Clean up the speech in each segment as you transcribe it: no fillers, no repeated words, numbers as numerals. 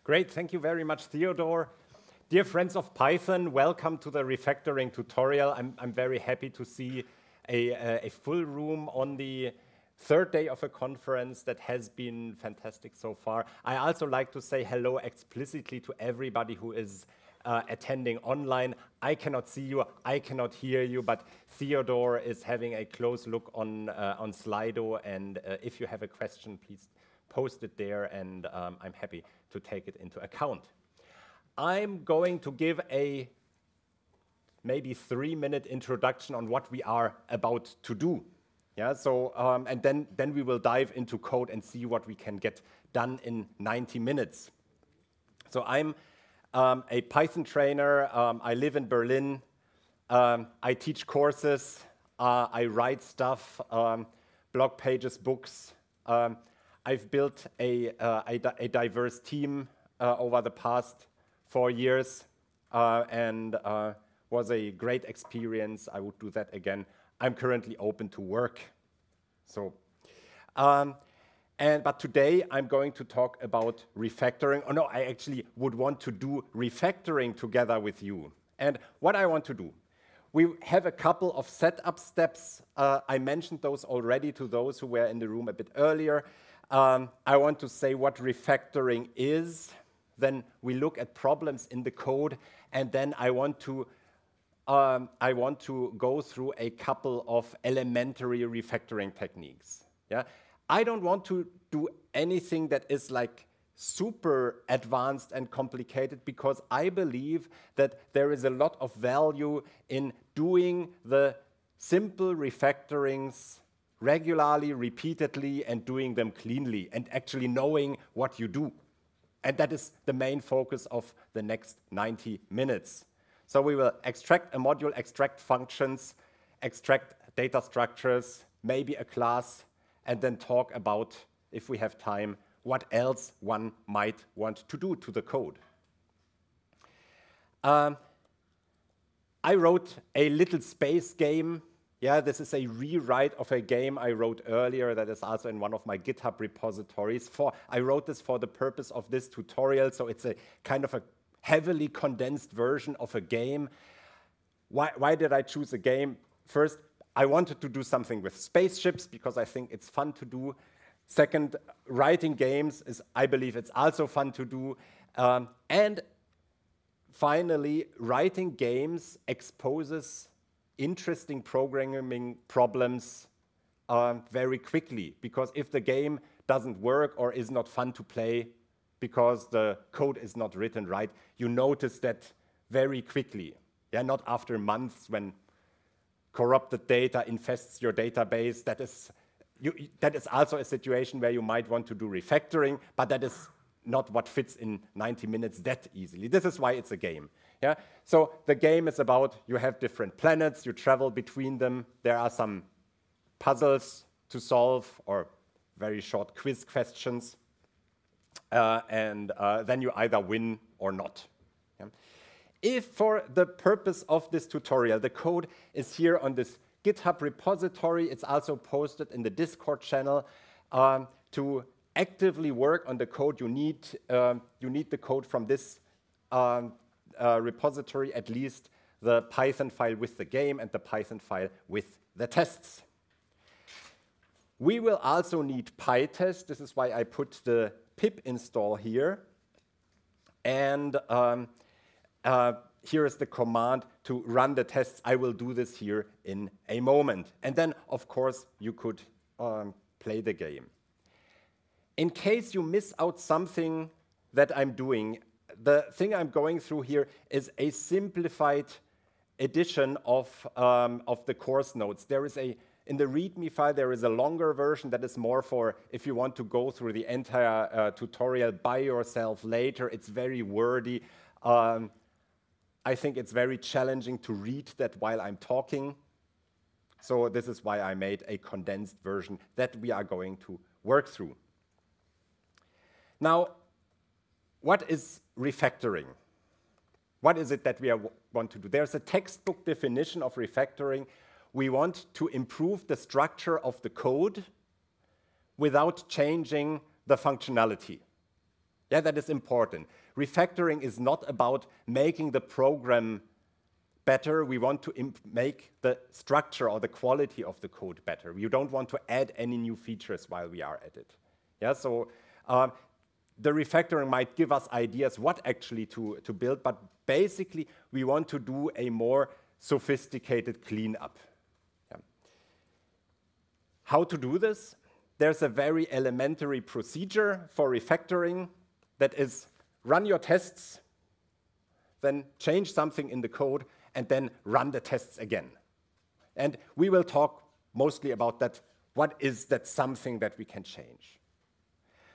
Great, thank you very much, Theodore. Dear friends of Python, welcome to the refactoring tutorial. I'm very happy to see a full room on the third day of a conference that has been fantastic so far. I also like to say hello explicitly to everybody who is attending online. I cannot see you, I cannot hear you, but Theodore is having a close look on Slido, and if you have a question, please post it there, and I'm happy to take it into account. I'm going to give a maybe 3-minute introduction on what we are about to do. Yeah, so and then we will dive into code and see what we can get done in 90 minutes. So I'm a Python trainer. I live in Berlin. I teach courses. I write stuff, blog pages, books. I've built a diverse team over the past 4 years, and was a great experience. I would do that again. I'm currently open to work. So, but today I'm going to talk about refactoring. Oh no, I actually would want to do refactoring together with you. And what I want to do, we have a couple of setup steps. I mentioned those already to those who were in the room a bit earlier. I want to say what refactoring is. Then we look at problems in the code, and then I want to go through a couple of elementary refactoring techniques. Yeah, I don't want to do anything that is like super advanced and complicated, because I believe that there is a lot of value in doing the simple refactorings regularly, repeatedly, and doing them cleanly, and actually knowing what you do. And that is the main focus of the next 90 minutes. So we will extract a module, extract functions, extract data structures, maybe a class, and then talk about, if we have time, what else one might want to do to the code. I wrote a little space game. Yeah, this is a rewrite of a game I wrote earlier that is also in one of my GitHub repositories. I wrote this for the purpose of this tutorial, so it's a kind of a heavily condensed version of a game. Why did I choose a game? First, I wanted to do something with spaceships because I think it's fun to do. Second, writing games I believe it's also fun to do. And finally, writing games exposes interesting programming problems very quickly, because if the game doesn't work or is not fun to play because the code is not written right, you notice that very quickly. Yeah, not after months when corrupted data infests your database. That is also a situation where you might want to do refactoring, but that is not what fits in 90 minutes that easily. This is why it's a game. Yeah? So the game is about, you have different planets, you travel between them, there are some puzzles to solve, or very short quiz questions, and then you either win or not. Yeah? If for the purpose of this tutorial, the code is here on this GitHub repository, it's also posted in the Discord channel. To actively work on the code, you need the code from this repository, at least the Python file with the game and the Python file with the tests. We will also need PyTest. This is why I put the pip install here. And here is the command to run the tests. I will do this here in a moment. And then, of course, you could play the game. In case you miss out something that I'm doing, the thing I'm going through here is a simplified edition of the course notes. There is in the README file, there is a longer version that is more for if you want to go through the entire tutorial by yourself later. It's very wordy. I think it's very challenging to read that while I'm talking. So this is why I made a condensed version that we are going to work through. Now, what is refactoring? What is it that we want to do? There's a textbook definition of refactoring. We want to improve the structure of the code without changing the functionality. Yeah, that is important. Refactoring is not about making the program better. We want to make the structure or the quality of the code better. You don't want to add any new features while we are at it. Yeah, so the refactoring might give us ideas what actually to build, but basically we want to do a more sophisticated cleanup. Yeah. How to do this? There's a very elementary procedure for refactoring that is run your tests, then change something in the code, and then run the tests again. And we will talk mostly about that. What is that something that we can change?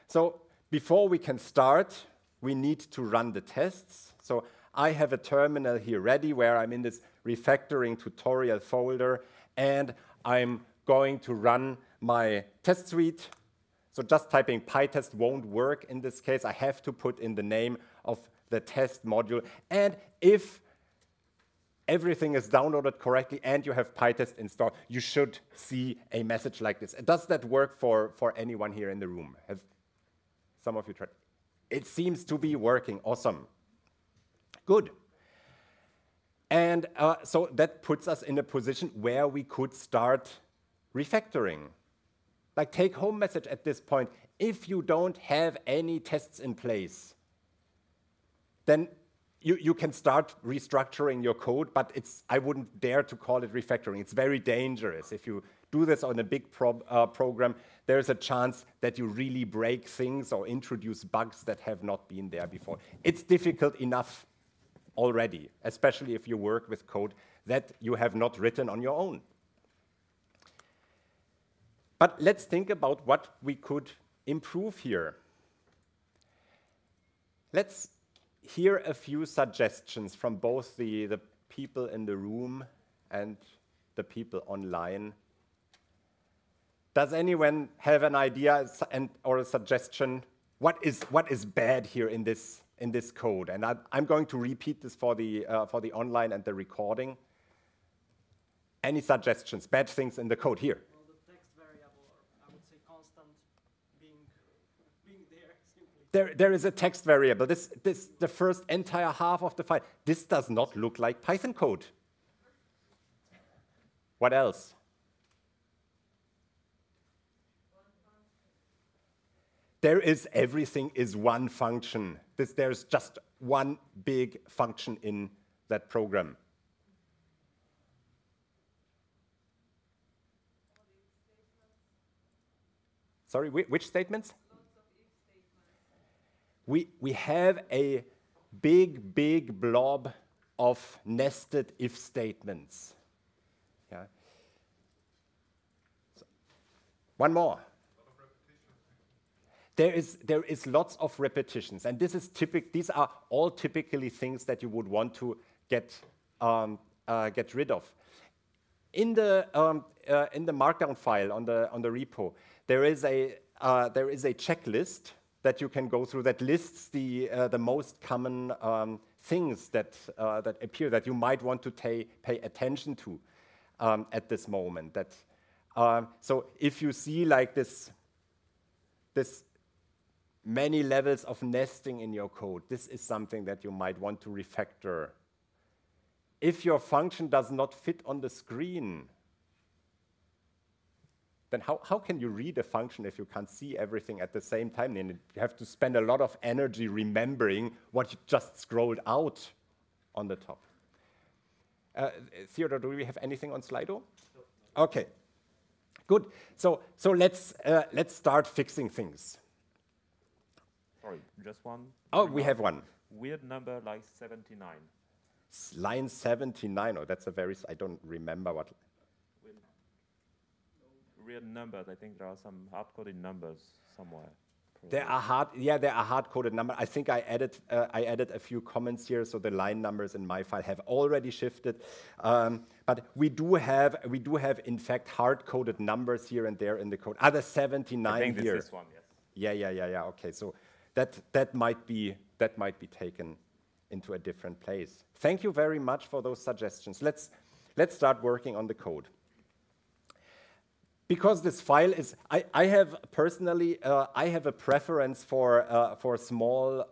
So before we can start, we need to run the tests. So I have a terminal here ready where I'm in this refactoring tutorial folder, and I'm going to run my test suite. So just typing PyTest won't work in this case. I have to put in the name of the test module. And if everything is downloaded correctly and you have PyTest installed, you should see a message like this. Does that work for anyone here in the room? Have some of you tried? It seems to be working. Awesome. Good. And so that puts us in a position where we could start refactoring. Like take home message at this point. If you don't have any tests in place, then you can start restructuring your code, but I wouldn't dare to call it refactoring. It's very dangerous. If you do this on a big program, there's a chance that you really break things or introduce bugs that have not been there before. It's difficult enough already, especially if you work with code that you have not written on your own. But let's think about what we could improve here. Let's hear a few suggestions from both the people in the room and the people online. Does anyone have an idea or a suggestion? What is bad here in this code? And I'm going to repeat this for the online and the recording. Any suggestions? Bad things in the code here? Well, the text variable, or I would say constant, being there simply. There is a text variable. The first entire half of the file. This does not look like Python code. What else? Everything is one function. There's just one big function in that program. Sorry, which statements? Lots of if statements. We have a big blob of nested if statements. Yeah. So, one more. There is lots of repetitions, and these are all typically things that you would want to get rid of. In the Markdown file on the repo, there is a checklist that you can go through that lists the most common things that appear that you might want to pay attention to at this moment. So if you see like this many levels of nesting in your code, this is something that you might want to refactor. If your function does not fit on the screen, then how can you read a function if you can't see everything at the same time? And you have to spend a lot of energy remembering what you just scrolled out on the top. Theodore, do we have anything on Slido? No. Okay, good. So let's start fixing things. Sorry, just one. Oh, we have one. Weird number like 79. Line 79. Oh, that's I don't remember what. Weird numbers. I think there are some hard-coded numbers somewhere. There are hard-coded numbers. I think I added a few comments here, so the line numbers in my file have already shifted. But we do have in fact hard-coded numbers here and there in the code. The 79 I think here. This one, yes. Yeah. Okay, so that might be taken into a different place. Thank you very much for those suggestions. Let's start working on the code. because this file is, I have personally, I have a preference for small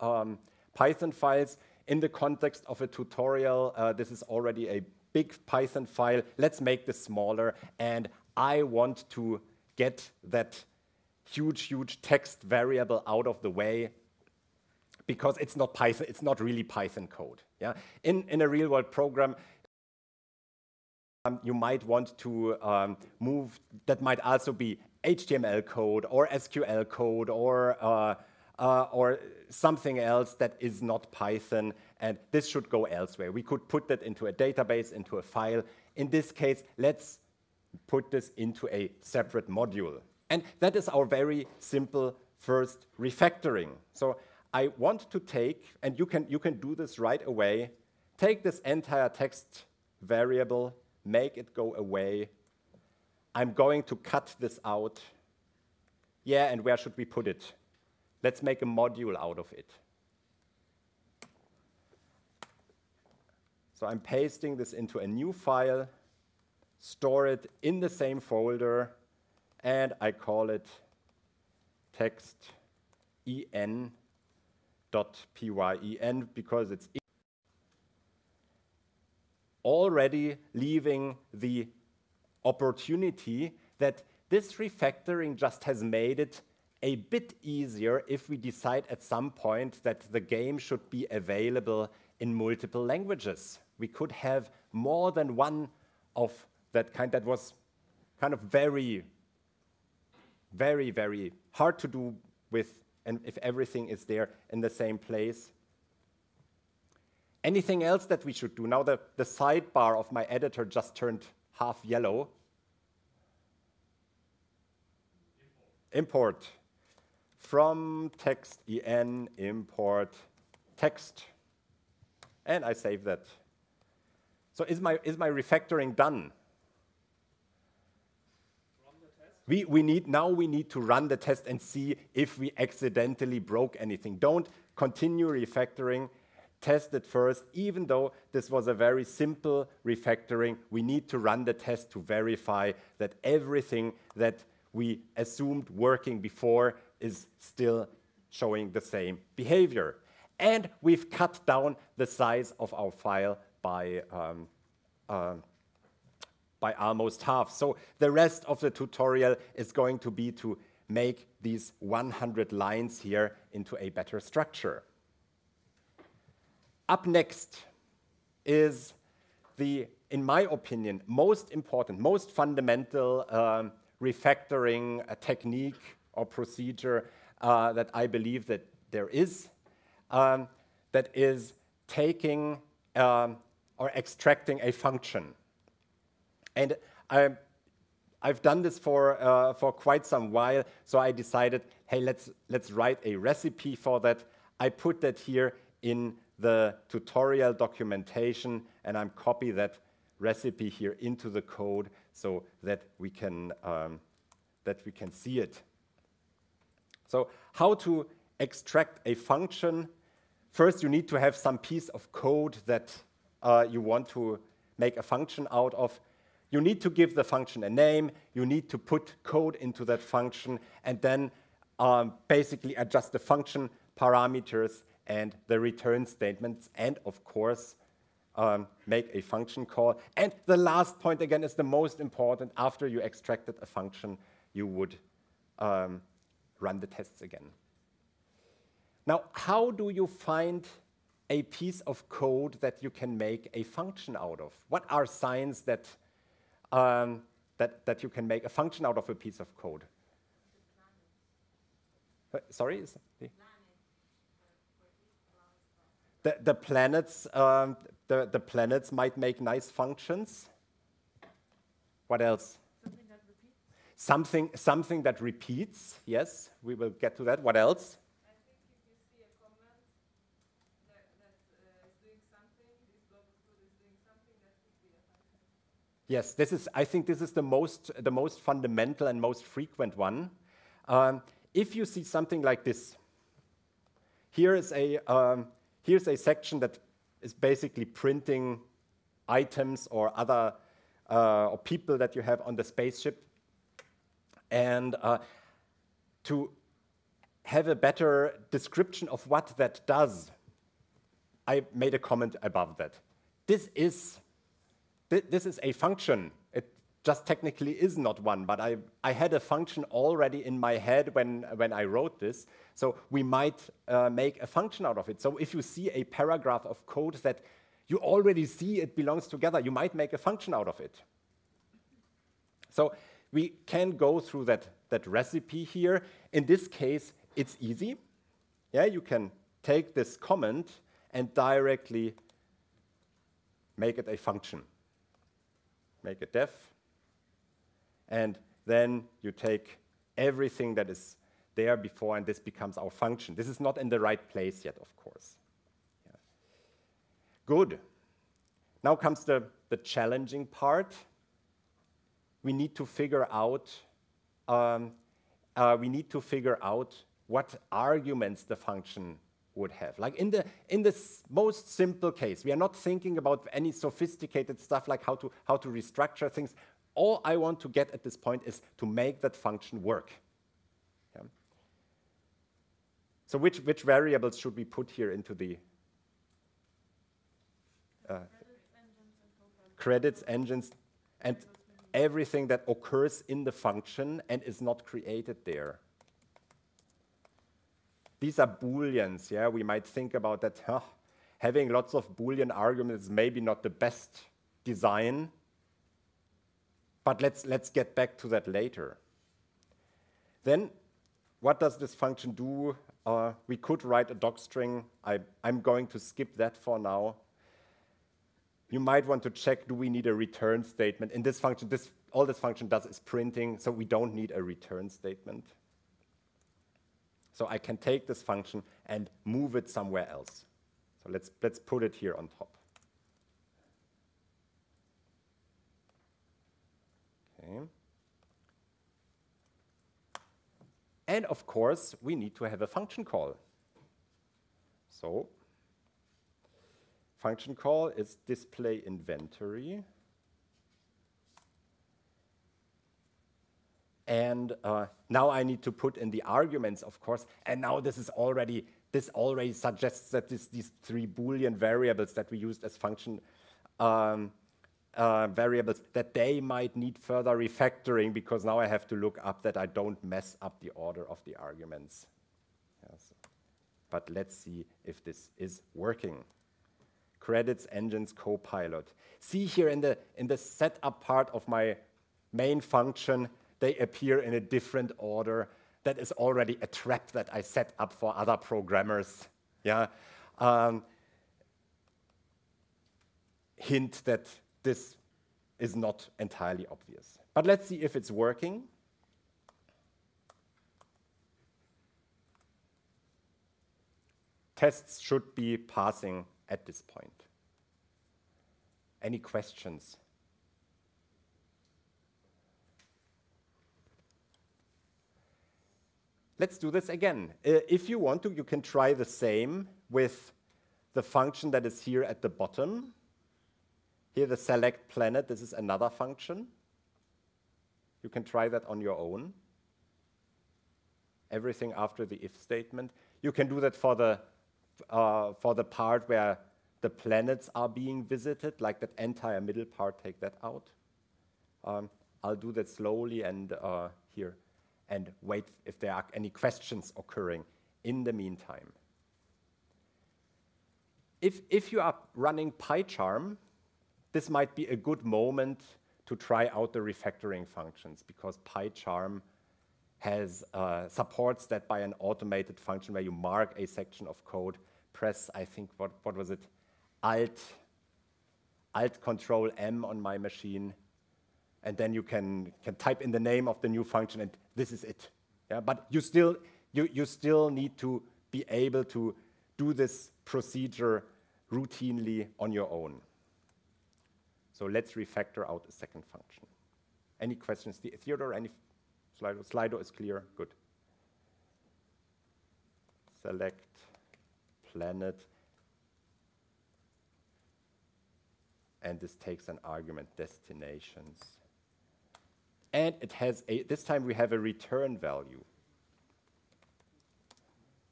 Python files in the context of a tutorial. This is already a big Python file. Let's make this smaller, and I want to get that huge text variable out of the way, because it's not Python, it's not really Python code. Yeah? In a real world program, you might want to move, that might also be HTML code or SQL code or something else that is not Python, and this should go elsewhere. We could put that into a database, into a file. In this case, let's put this into a separate module. And that is our very simple first refactoring. So I want to take, and you can do this right away, take this entire text variable, make it go away. I'm going to cut this out. Yeah, and where should we put it? Let's make a module out of it. So I'm pasting this into a new file, store it in the same folder, and I call it text.en.pyen because it's already leaving the opportunity that this refactoring just has made it a bit easier if we decide at some point that the game should be available in multiple languages. We could have more than one of that kind. That was kind of very hard to do with, and if everything is there in the same place. Anything else that we should do? Now the sidebar of my editor just turned half yellow. Import. From text.en import text. And I save that. So is my refactoring done? We need to run the test and see if we accidentally broke anything. Don't continue refactoring. Test it first. Even though this was a very simple refactoring, we need to run the test to verify that everything that we assumed working before is still showing the same behavior. And we've cut down the size of our file by almost half. So the rest of the tutorial is going to be to make these 100 lines here into a better structure. Up next is the, in my opinion, most important, most fundamental refactoring technique or procedure that I believe that there is, that is taking or extracting a function. And I've done this for quite some while, so I decided, hey, let's write a recipe for that. I put that here in the tutorial documentation, and I'm copy that recipe here into the code so that we can see it. So how to extract a function? First, you need to have some piece of code that you want to make a function out of. You need to give the function a name. You need to put code into that function, and then basically adjust the function parameters and the return statements, and of course, make a function call. And the last point, again, is the most important. After you extracted a function, you would run the tests again. Now, how do you find a piece of code that you can make a function out of? What are signs that you can make a function out of a piece of code? Sorry? The planets, the planets might make nice functions. What else? Something that repeats. Something that repeats. Yes, we will get to that. What else? I think if you see a command that is doing something, this block of code is doing something, that could be a function. Yes, I think this is the most fundamental and most frequent one. If you see something like this, here's a section that is basically printing items or other or people that you have on the spaceship. And to have a better description of what that does, I made a comment above that. This is a function. It just technically is not one, but I had a function already in my head when I wrote this. So we might make a function out of it. So if you see a paragraph of code that you already see it belongs together, you might make a function out of it. So we can go through that recipe here. In this case, it's easy. Yeah, you can take this comment and directly make it a function. Make a def, and then you take everything that is there before, and this becomes our function. This is not in the right place yet, of course. Yeah. Good. Now comes the challenging part. We need to figure out what arguments the function would have. Like in the most simple case, we are not thinking about any sophisticated stuff like how to restructure things. All I want to get at this point is to make that function work. Yeah. So which variables should we put here into the credits, engines, and everything that occurs in the function and is not created there? These are Booleans, yeah? We might think about that, having lots of Boolean arguments is maybe not the best design, but let's get back to that later. Then, what does this function do? We could write a docstring. I'm going to skip that for now. You might want to check, do we need a return statement? In this function, all this function does is printing, so we don't need a return statement. So I can take this function and move it somewhere else. So let's put it here on top. Okay. And of course, we need to have a function call. So function call is display inventory. And now I need to put in the arguments, of course. And now this already suggests that these three Boolean variables that we used as function variables, that they might need further refactoring, because now I have to look up that I don't mess up the order of the arguments. Yes. But let's see if this is working. Credits, engines, copilot. See here in the setup part of my main function, they appear in a different order. That is already a trap that I set up for other programmers. Yeah. Hint that this is not entirely obvious. But let's see if it's working. Tests should be passing at this point. Any questions? Let's do this again. If you want to, you can try the same with the function that is here at the bottom. Here, the select planet, this is another function. You can try that on your own. Everything after the if statement. You can do that for the part where the planets are being visited, like that entire middle part, take that out. I'll do that slowly and here, and wait if there are any questions occurring in the meantime. If you are running PyCharm, this might be a good moment to try out the refactoring functions, because PyCharm has supports that by an automated function where you mark a section of code, press, I think, what was it? Alt Control M on my machine, and then you can type in the name of the new function, and this is it. Yeah, but you still need to be able to do this procedure routinely on your own. So let's refactor out a second function. Any questions? Theodore, any? Slido is clear. Good. Select planet. And this takes an argument, destinations. And it has this time we have a return value.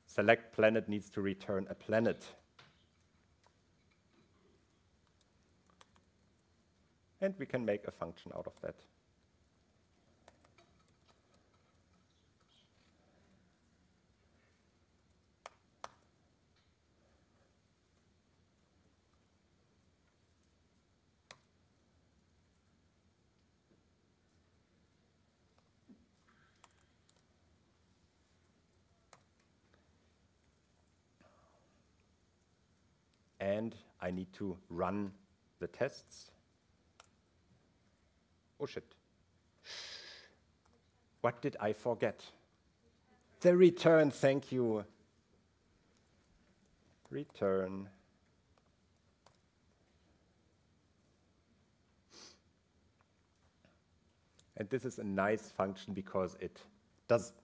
Select planet needs to return a planet. And we can make a function out of that. And I need to run the tests. Oh shit. What did I forget? The return, thank you. Return. And this is a nice function because it does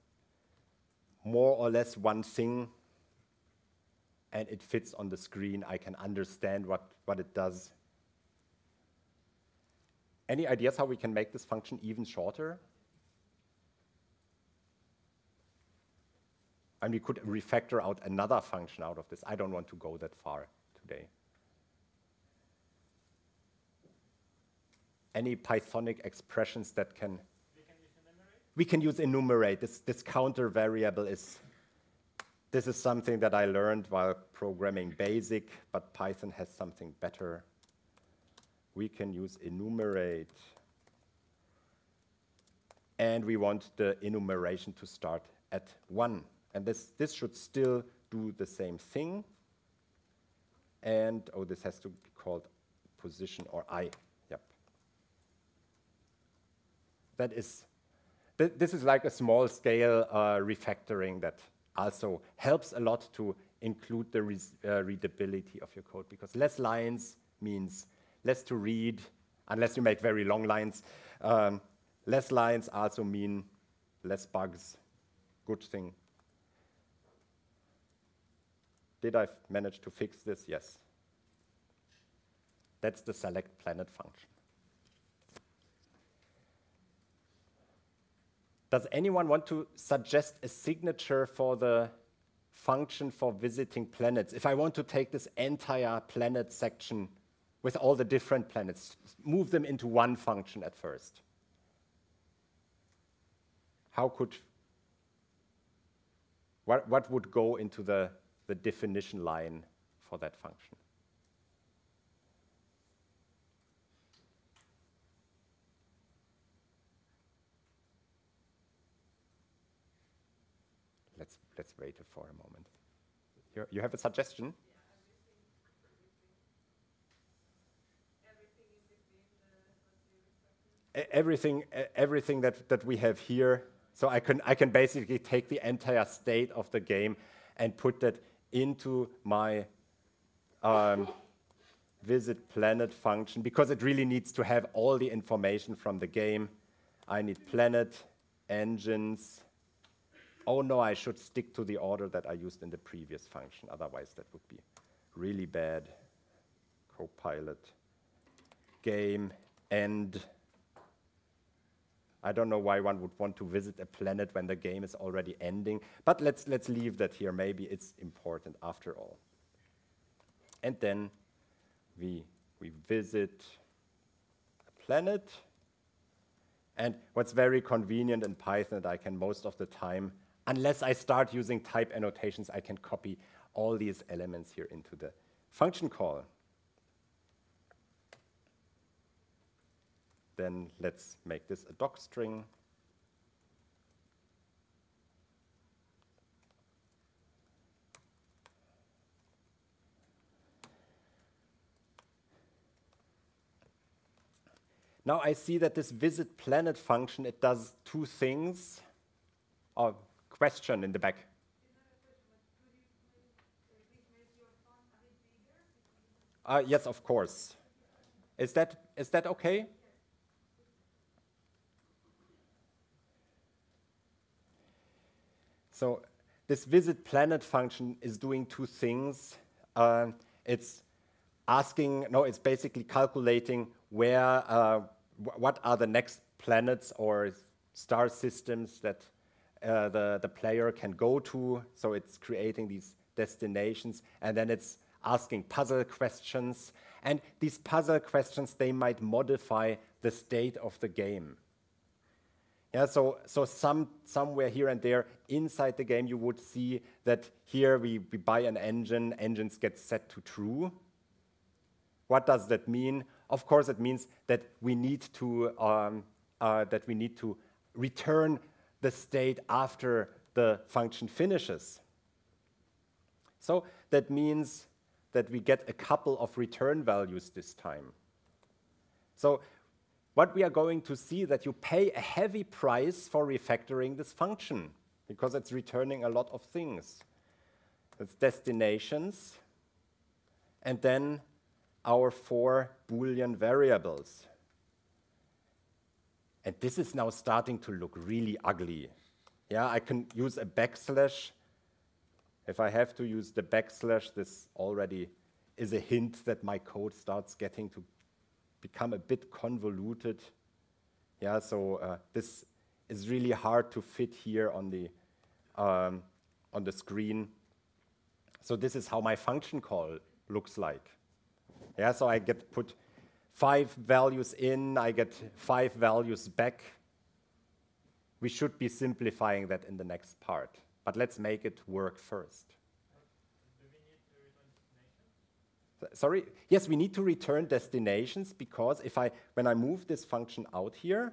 more or less one thing, and it fits on the screen. I can understand what it does. Any ideas how we can make this function even shorter? And we could refactor out another function out of this. I don't want to go that far today. Any Pythonic expressions that can... We can use enumerate. This counter variable is... This is something that I learned while programming BASIC, but Python has something better. We can use enumerate. And we want the enumeration to start at 1. And this should still do the same thing. And, oh, this has to be called position or I. Yep. This is like a small scale refactoring that also helps a lot to include the readability of your code, because less lines means less to read, unless you make very long lines. Less lines also mean less bugs. Good thing. Did I manage to fix this? Yes. That's the select planet function. Does anyone want to suggest a signature for the function for visiting planets? If I want to take this entire planet section with all the different planets, move them into one function at first. What would go into the definition line for that function? Let's wait for a moment. You have a suggestion? Everything that we have here. So I can basically take the entire state of the game and put that into my VisitPlanet function, because it really needs to have all the information from the game. I need planet, engines. Oh no, I should stick to the order that I used in the previous function. Otherwise, that would be really bad. Copilot, game, end. I don't know why one would want to visit a planet when the game is already ending, but let's leave that here. Maybe it's important after all. And then we visit a planet. And what's very convenient in Python that I can most of the time, unless I start using type annotations, I can copy all these elements here into the function call. Then let's make this a doc string. Now I see that this VisitPlanet function, it does two things. Oh, question in the back. Yes, of course. Is that okay? So this VisitPlanet function is doing two things. It's basically calculating where, what are the next planets or star systems that the player can go to. So it's creating these destinations, and then it's asking puzzle questions. And these puzzle questions, they might modify the state of the game. Yeah, so somewhere here and there inside the game, you would see that here we buy an engine, engines get set to true. What does that mean? Of course, it means that we need to return the state after the function finishes. So that means that we get a couple of return values this time. So what we are going to see that you pay a heavy price for refactoring this function because it's returning a lot of things. It's destinations, and then our 4 Boolean variables. And this is now starting to look really ugly. Yeah, I can use a backslash. If I have to use the backslash, this already is a hint that my code starts getting to become a bit convoluted. Yeah, so this is really hard to fit here on the screen. So this is how my function call looks like. Yeah, so I get put 5 values in, I get 5 values back. We should be simplifying that in the next part, but let's make it work first. Do we need to return destinations? Sorry? Yes, we need to return destinations because when I move this function out here,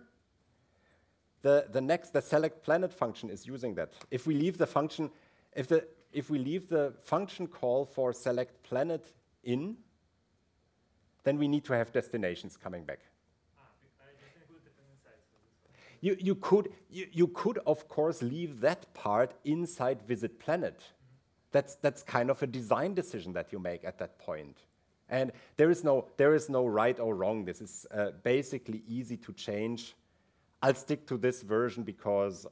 the select planet function is using that. If we leave the function, if we leave the function call for select planet in, then we need to have destinations coming back. I just include different insights. You could of course leave that part inside VisitPlanet. That's kind of a design decision that you make at that point. And there is no right or wrong. This is basically easy to change. I'll stick to this version because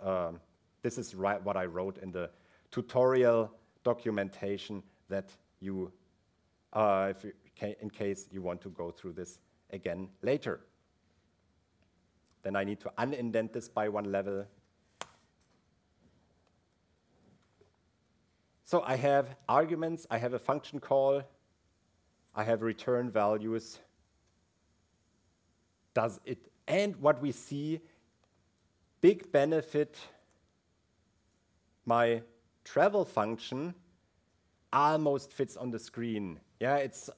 this is what I wrote in the tutorial documentation that you, in case you want to go through this again later. Then I need to unindent this by 1 level. So I have arguments, I have a function call, I have return values. And what we see, big benefit, my travel function almost fits on the screen. Yeah, it's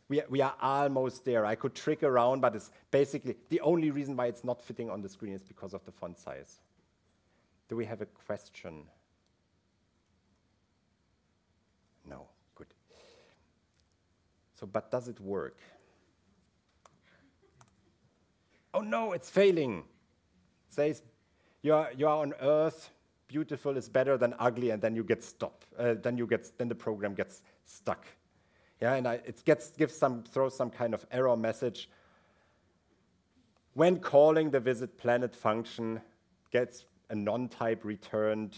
we are almost there. I could trick around, but it's basically the only reason why it's not fitting on the screen is because of the font size. Do we have a question? No, good. So, but does it work? Oh no, it's failing. It says you are on Earth. Beautiful is better than ugly, and then you get stopped. Then the program gets stuck. Yeah, and it throws some kind of error message. When calling the VisitPlanet function, gets a non-type returned.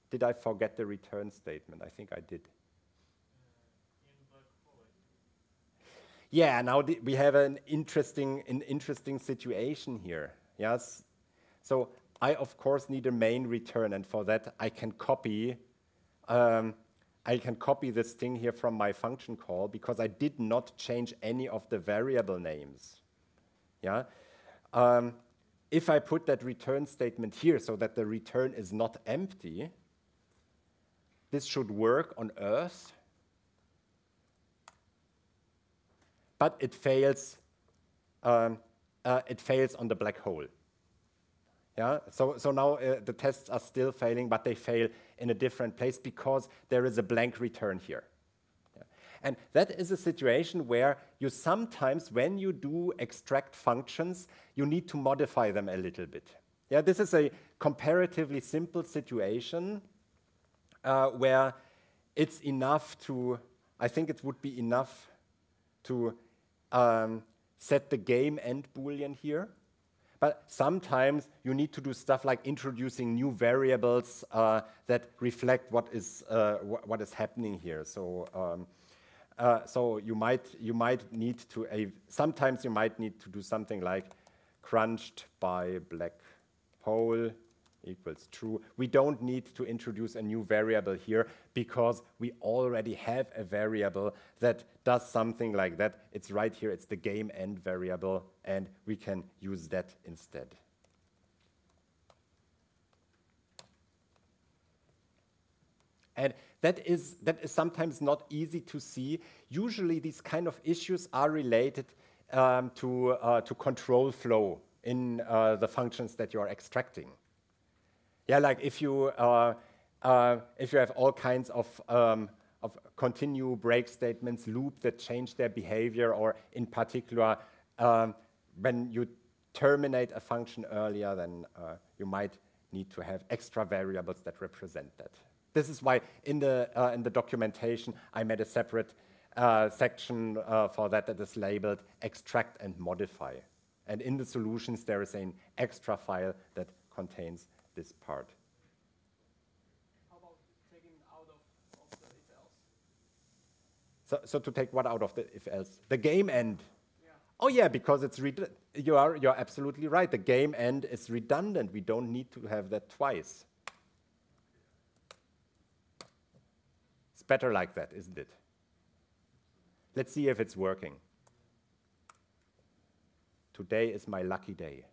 Did I forget the return statement? I think I did. Yeah, now we have an interesting situation here. Yes, so I of course need a main return, and for that I can copy this thing here from my function call because I did not change any of the variable names. Yeah, if I put that return statement here so that the return is not empty, this should work on Earth. But it fails. It fails on the black hole. Yeah. So now the tests are still failing, but they fail in a different place because there is a blank return here. Yeah. And that is a situation where you sometimes, when you do extract functions, you need to modify them a little bit. Yeah. This is a comparatively simple situation where it's enough to. I think it would be enough to set the game end Boolean here. But sometimes you need to do stuff like introducing new variables that reflect what is happening here. So, so you might need to sometimes you might need to do something like crunched by black hole equals true. We don't need to introduce a new variable here because we already have a variable that does something like that. It's right here, it's the game end variable, and we can use that instead. And that is sometimes not easy to see. Usually these kind of issues are related to control flow in the functions that you are extracting. Yeah, like if you have all kinds of continue break statements, loop that change their behavior, or in particular, when you terminate a function earlier, then you might need to have extra variables that represent that. This is why in the documentation I made a separate section for that is labeled extract and modify. And in the solutions there is an extra file that contains this part. How about taking out of the if else? So to take what out of the if else? The game end. Yeah. Oh yeah, because it's you're absolutely right. The game end is redundant. We don't need to have that twice. It's better like that, isn't it? Let's see if it's working. Today is my lucky day.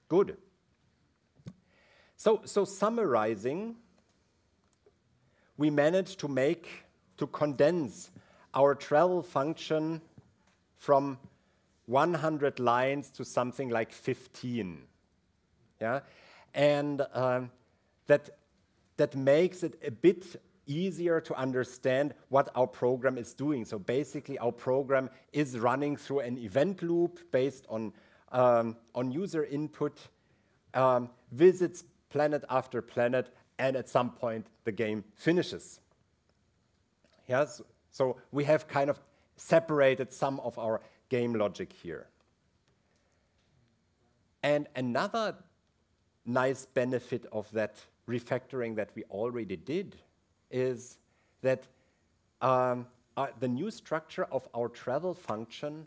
Good. So summarizing, we managed to condense our travel function from 100 lines to something like 15. Yeah, and that makes it a bit easier to understand what our program is doing. So basically, our program is running through an event loop based on user input, visits planet after planet, and at some point the game finishes. Yes, so we have kind of separated some of our game logic here. And another nice benefit of that refactoring that we already did is that the new structure of our travel function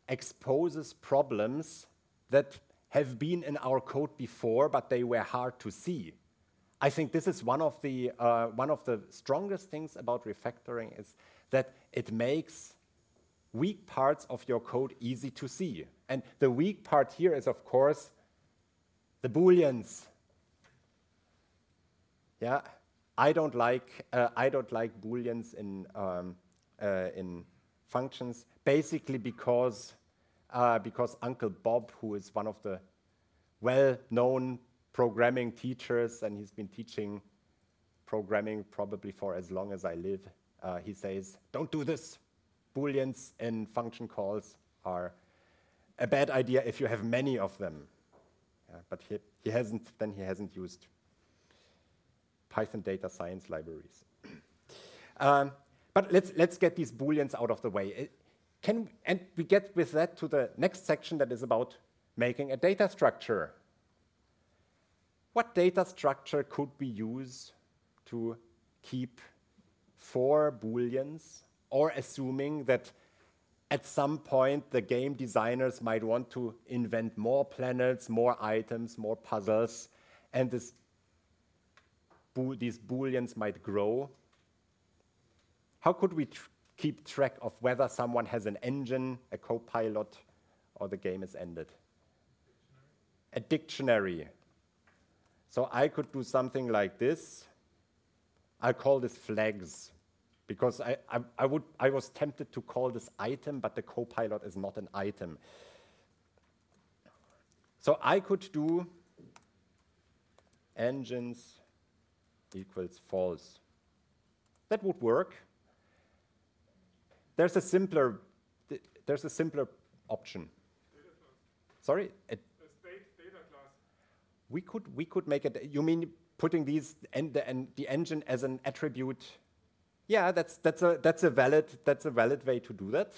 exposes problems that have been in our code before, but they were hard to see. I think this is one of the strongest things about refactoring is that it makes weak parts of your code easy to see. And the weak part here is, of course, the booleans. Yeah, I don't like booleans in functions, basically because Uncle Bob, who is one of the well-known programming teachers, and he's been teaching programming probably for as long as I live, he says, don't do this. Booleans in function calls are a bad idea if you have many of them. Yeah, but he hasn't used Python data science libraries. But let's get these booleans out of the way. And we get with that to the next section that is about making a data structure. What data structure could we use to keep 4 booleans, or assuming that at some point the game designers might want to invent more planets, more items, more puzzles, and these booleans might grow? How could we keep track of whether someone has an engine, a co-pilot, or the game is ended? A dictionary. So I could do something like this. I'll call this flags, because I was tempted to call this item, but the co-pilot is not an item. So I could do engines equals false. That would work. There's a simpler option. Sorry? A state data class. We could make it. You mean putting these and the engine as an attribute? Yeah, that's a valid way to do that.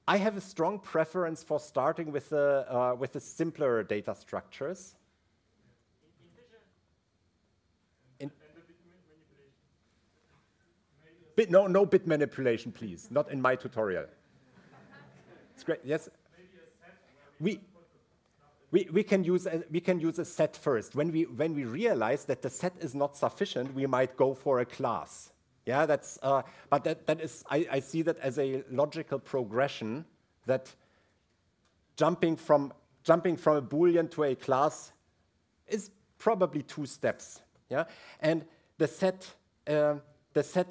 I have a strong preference for starting with the simpler data structures. And the manipulation. No bit manipulation, please. Not in my tutorial. It's great. Yes. We can use a set first. When we realize that the set is not sufficient, we might go for a class. Yeah, but that is I see that as a logical progression, that jumping from a Boolean to a class is probably 2 steps. Yeah, and the set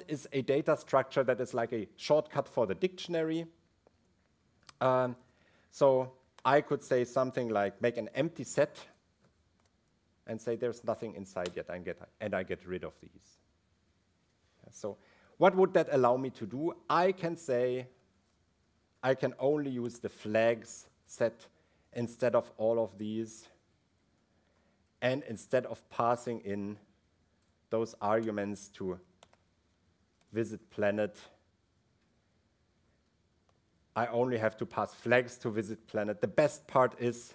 is a data structure that is like a shortcut for the dictionary. So I could say something like make an empty set and say there's nothing inside yet, and I get rid of these. So what would that allow me to do? I can say I can only use the flags set instead of all of these, and instead of passing in those arguments to VisitPlanet, I only have to pass flags to VisitPlanet. The best part is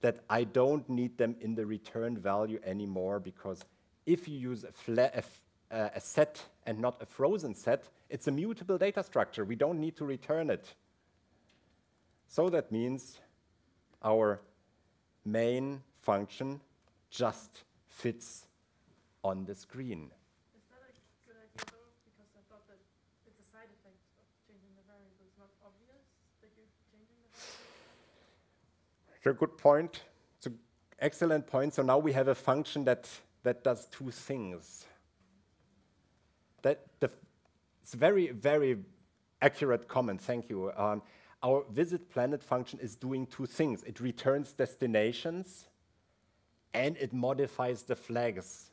that I don't need them in the return value anymore, because if you use a set and not a frozen set, it's a mutable data structure. We don't need to return it. So that means our main function just fits on the screen. Is that a good idea though? Because I thought that it's a side effect of changing the variable. It's not obvious that you're changing the variable. It's a good point. It's an excellent point. So now we have a function that does 2 things. It's very, very accurate comment. Thank you. Our VisitPlanet function is doing 2 things. It returns destinations, and it modifies the flags.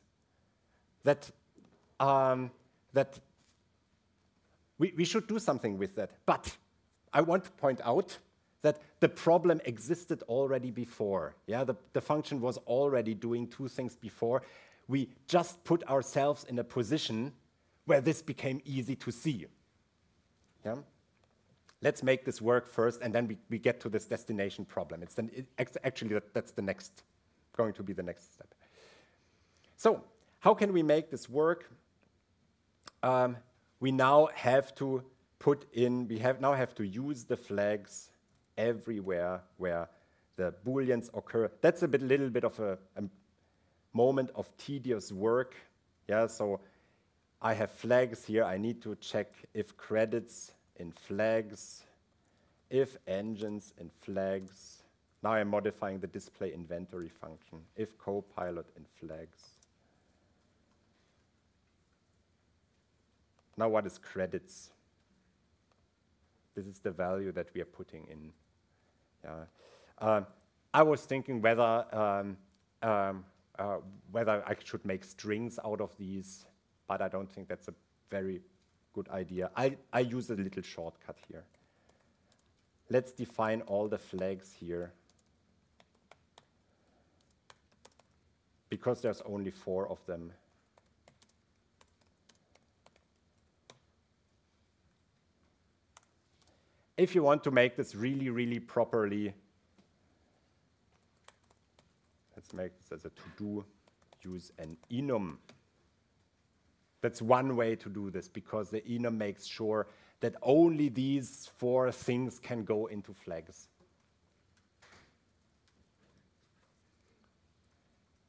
We should do something with that. But I want to point out that the problem existed already before. Yeah, the function was already doing 2 things before. We just put ourselves in a position where this became easy to see. Yeah? Let's make this work first, and then we get to this destination problem. Actually, that's going to be the next step. So how can we make this work? We now have to now have to use the flags everywhere where the Booleans occur. That's little bit of a moment of tedious work. Yeah, so I have flags here. I need to check if credits in flags, if engines in flags. Now I'm modifying the display inventory function, if copilot in flags. Now what is credits? This is the value that we are putting in. Yeah. I was thinking whether I should make strings out of these, but I don't think that's a very good idea. I use a little shortcut here. Let's define all the flags here, because there's only 4 of them. If you want to make this really, really properly, let's make this as a to-do, use an enum. That's one way to do this, because the enum makes sure that only these 4 things can go into flags.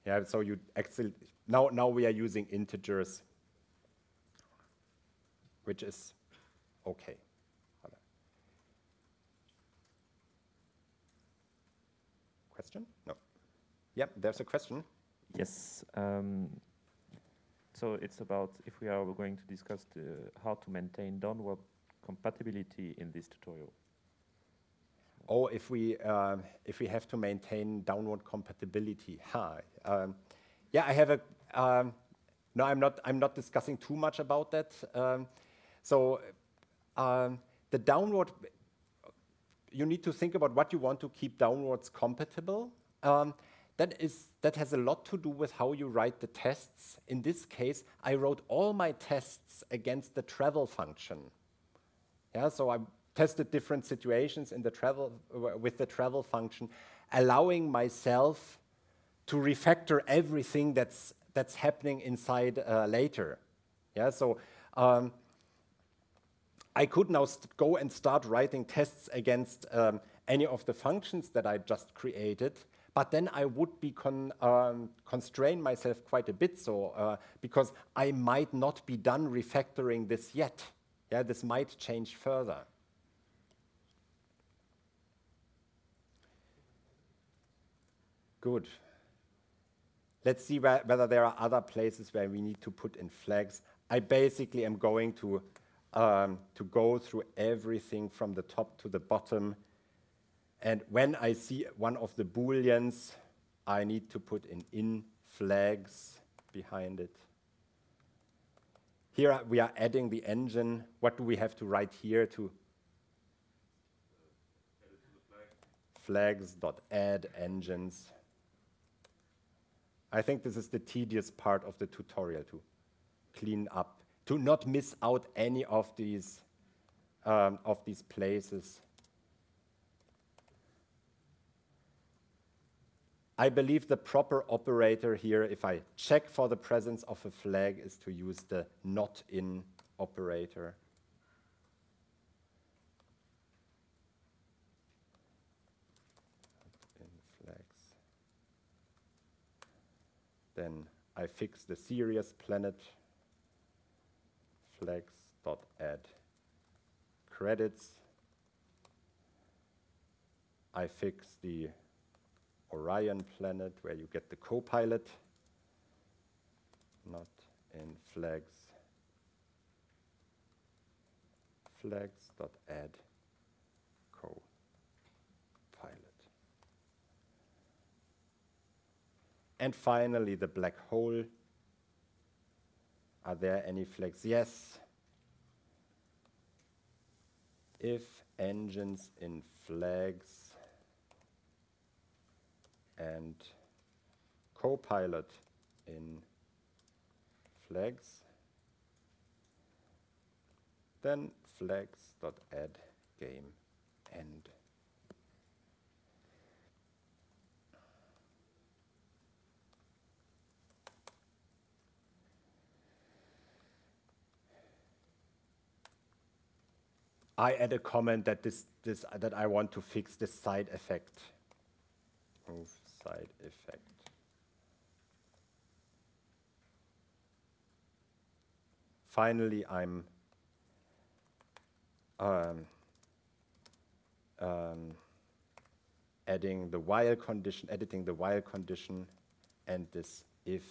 Yeah, so you actually, now we are using integers, which is okay. Question? No. Yeah, there's a question. Yes. So it's about if we are going to discuss how to maintain downward compatibility in this tutorial. Oh, if we have to maintain downward compatibility, yeah, I have a. No, I'm not discussing too much about that. The downward, you need to think about what you want to keep downwards compatible. That has a lot to do with how you write the tests. In this case, I wrote all my tests against the travel function. Yeah, so I tested different situations in the with the travel function, allowing myself to refactor everything that's happening inside later. Yeah, so I could now go and start writing tests against any of the functions that I just created, but then I would be constrain myself quite a bit, so because I might not be done refactoring this yet. Yeah, this might change further. Good. Let's see whether there are other places where we need to put in flags. I basically am going to go through everything from the top to the bottom. And when I see one of the booleans, I need to put in flags behind it. Here we are adding the engine. What do we have to write here to? Flags.add engines. I think this is the tedious part of the tutorial, to clean up, to not miss out any of these places. I believe the proper operator here, if I check for the presence of a flag, is to use the not in operator. In flags. Then I fix the serious planet flags.add credits. I fix the Orion planet where you get the copilot, not in flags. Flags.add copilot. And finally, the black hole. Are there any flags? Yes. If engines in flags and copilot in flags, then flags.add game end. I add a comment that that I want to fix this side effect. Move side effect. Finally, I'm adding the while condition, editing the while condition, and this if.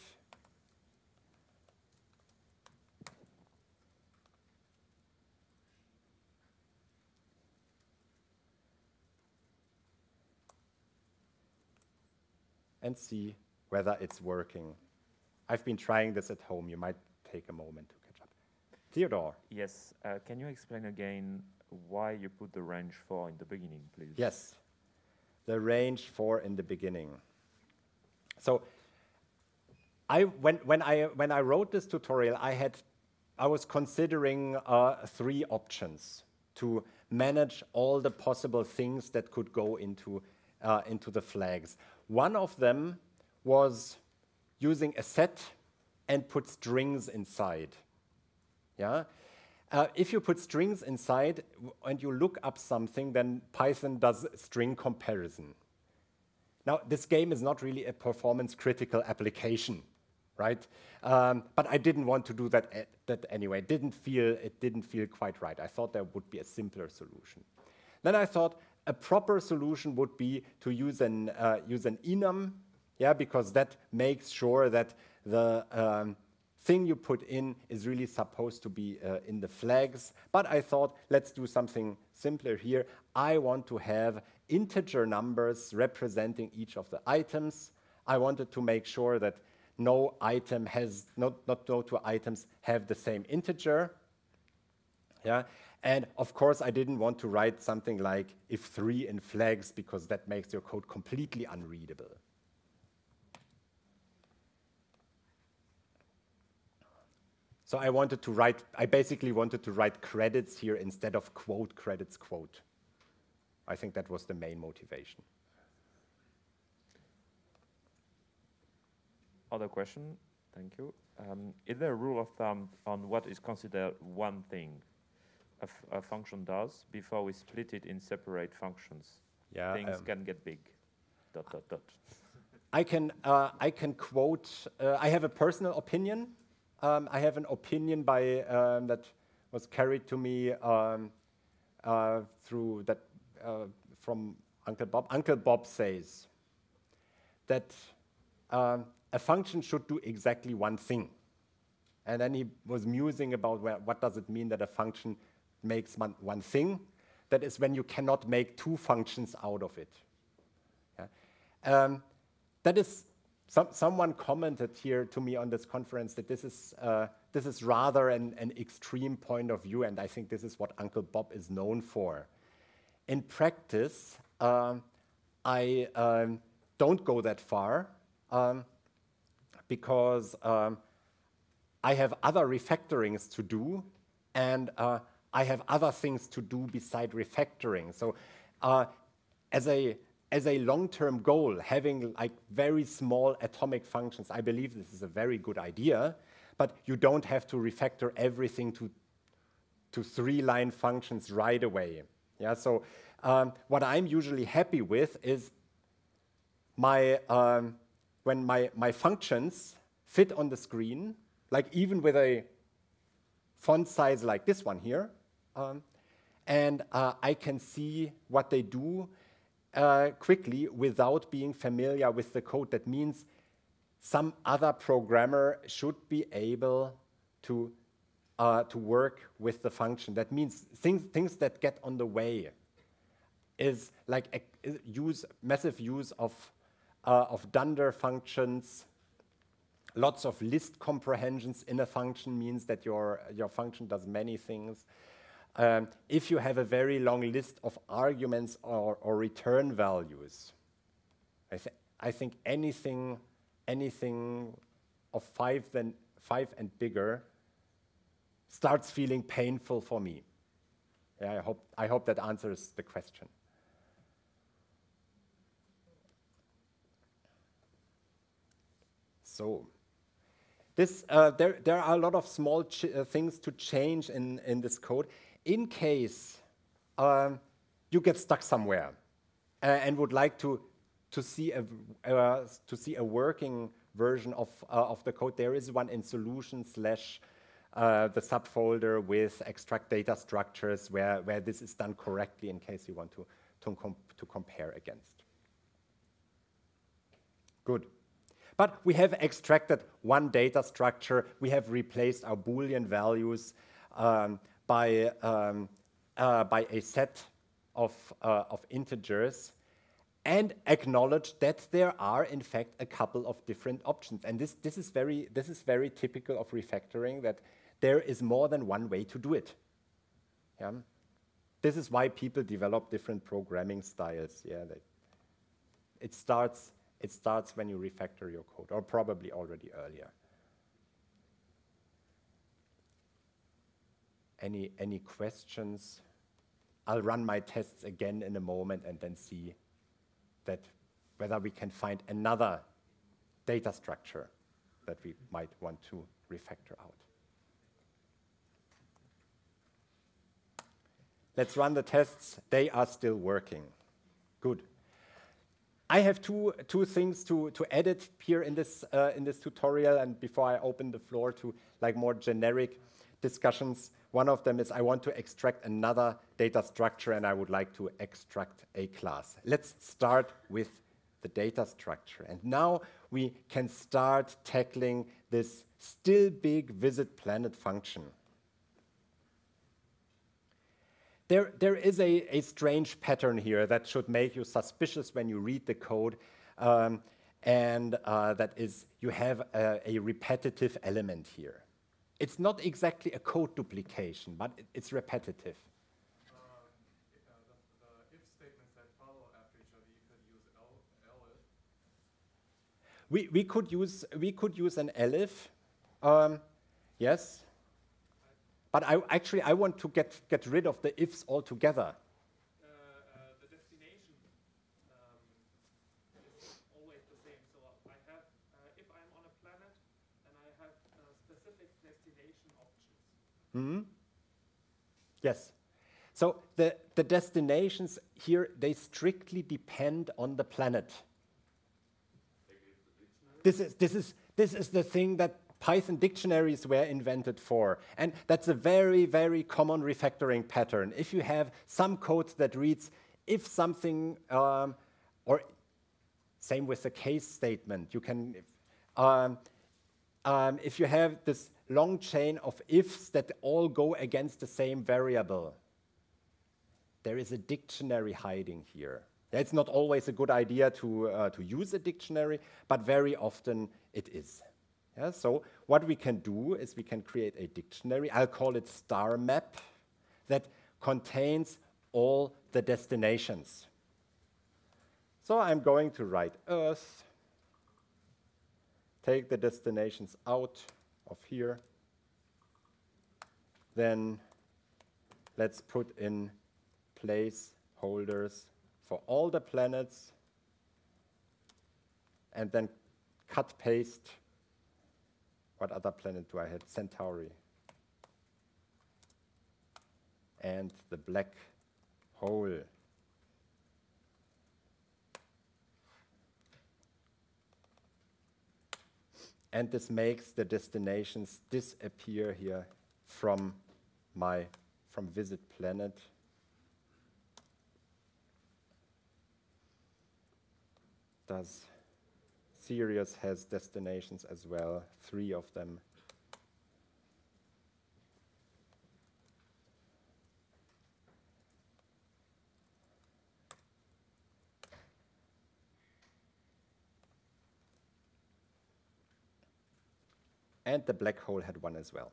And see whether it's working. I've been trying this at home. You might take a moment to catch up. Theodore. Yes, can you explain again why you put the range 4 in the beginning, please? Yes, the range 4 in the beginning. So when I wrote this tutorial, I was considering 3 options to manage all the possible things that could go into the flags. One of them was using a set and put strings inside. Yeah? If you put strings inside and you look up something, then Python does string comparison. Now, this game is not really a performance-critical application, right? But I didn't want to do that anyway. It didn't feel quite right. I thought there would be a simpler solution. Then I thought, a proper solution would be to use an enum, yeah, because that makes sure that the thing you put in is really supposed to be in the flags. But I thought, let's do something simpler here. I want to have integer numbers representing each of the items. I wanted to make sure that no item has, no 2 items have the same integer. Yeah. And of course, I didn't want to write something like if 3 in flags, because that makes your code completely unreadable. So I basically wanted to write credits here instead of quote credits quote. I think that was the main motivation. Other question, thank you. Is there a rule of thumb on what is considered one thing? a function does before we split it in separate functions. Yeah, Things can get big. Dot, dot, dot. I can quote. I have a personal opinion. I have an opinion by that was carried to me through that from Uncle Bob. Uncle Bob says that a function should do exactly one thing, and then he was musing about what does it mean that a function makes one thing. That is when you cannot make two functions out of it. Yeah? That is, someone commented here to me on this conference that this is rather an extreme point of view, and I think this is what Uncle Bob is known for. In practice, I don't go that far because I have other refactorings to do, and I have other things to do beside refactoring. So as a long-term goal, having like very small atomic functions, I believe this is a very good idea, but you don't have to refactor everything to three-line functions right away. Yeah, so what I'm usually happy with is when my functions fit on the screen, like even with a font size like this one here, and I can see what they do quickly without being familiar with the code. That means some other programmer should be able to work with the function. That means things that get on the way is like massive use of dunder functions. Lots of list comprehensions in a function means that your function does many things. If you have a very long list of arguments or return values, I think anything of five and bigger starts feeling painful for me. Yeah, I hope that answers the question. So there are a lot of small things to change in this code. In case you get stuck somewhere and would like to see a working version of the code, there is one in solution / the subfolder with extract data structures where this is done correctly in case you want to compare against. Good. But we have extracted one data structure. We have replaced our Boolean values by a set of integers, and acknowledge that there are in fact a couple of different options. And this is very typical of refactoring, that there is more than one way to do it. Yeah? This is why people develop different programming styles. Yeah, it starts when you refactor your code, or probably already earlier. Any questions? I'll run my tests again in a moment and then see whether we can find another data structure that we might want to refactor out. Let's run the tests. They are still working. Good. I have two things to edit here in this tutorial, and before I open the floor to like more generic discussions. One of them is I want to extract another data structure, and I would like to extract a class. Let's start with the data structure. And now we can start tackling this still big VisitPlanet function. There is a strange pattern here that should make you suspicious when you read the code, and that is you have a repetitive element here. It's not exactly a code duplication, but it's repetitive. The if statements that follow after each other, you could use elif. We could use an elif, yes. But I want to get rid of the ifs altogether. The destination is always the same. So I have, if I'm on a planet, then I have specific destination options. Mm-hmm. Yes. So the destinations here, they strictly depend on the planet. This is the thing that Python dictionaries were invented for. And that's a very, very common refactoring pattern. If you have some code that reads, if something, or same with the case statement, you can, if you have this long chain of ifs that all go against the same variable, there is a dictionary hiding here. It's not always a good idea to use a dictionary, but very often it is. Yeah, so what we can do is we can create a dictionary. I'll call it StarMap that contains all the destinations. So I'm going to write Earth, take the destinations out of here. Then let's put in placeholders for all the planets, and then cut paste. What other planet do I have? Centauri. And the black hole. And this makes the destinations disappear here from VisitPlanet. Does Sirius has destinations as well, 3 of them. And the black hole had 1 as well.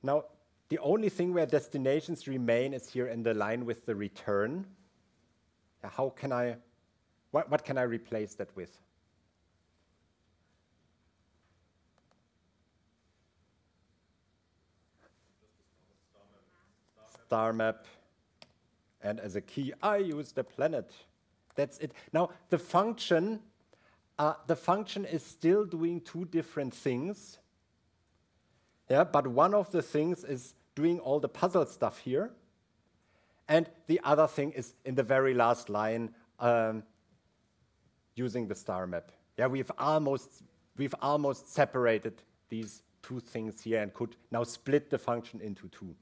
Now, the only thing where destinations remain is here in the line with the return. How can I, what can I replace that with? StarMap. And as a key, I use the planet. That's it. Now, the function is still doing 2 different things. Yeah, but one of the things is doing all the puzzle stuff here, and the other thing is in the very last line using the StarMap. Yeah, we've almost separated these 2 things here and could now split the function into 2.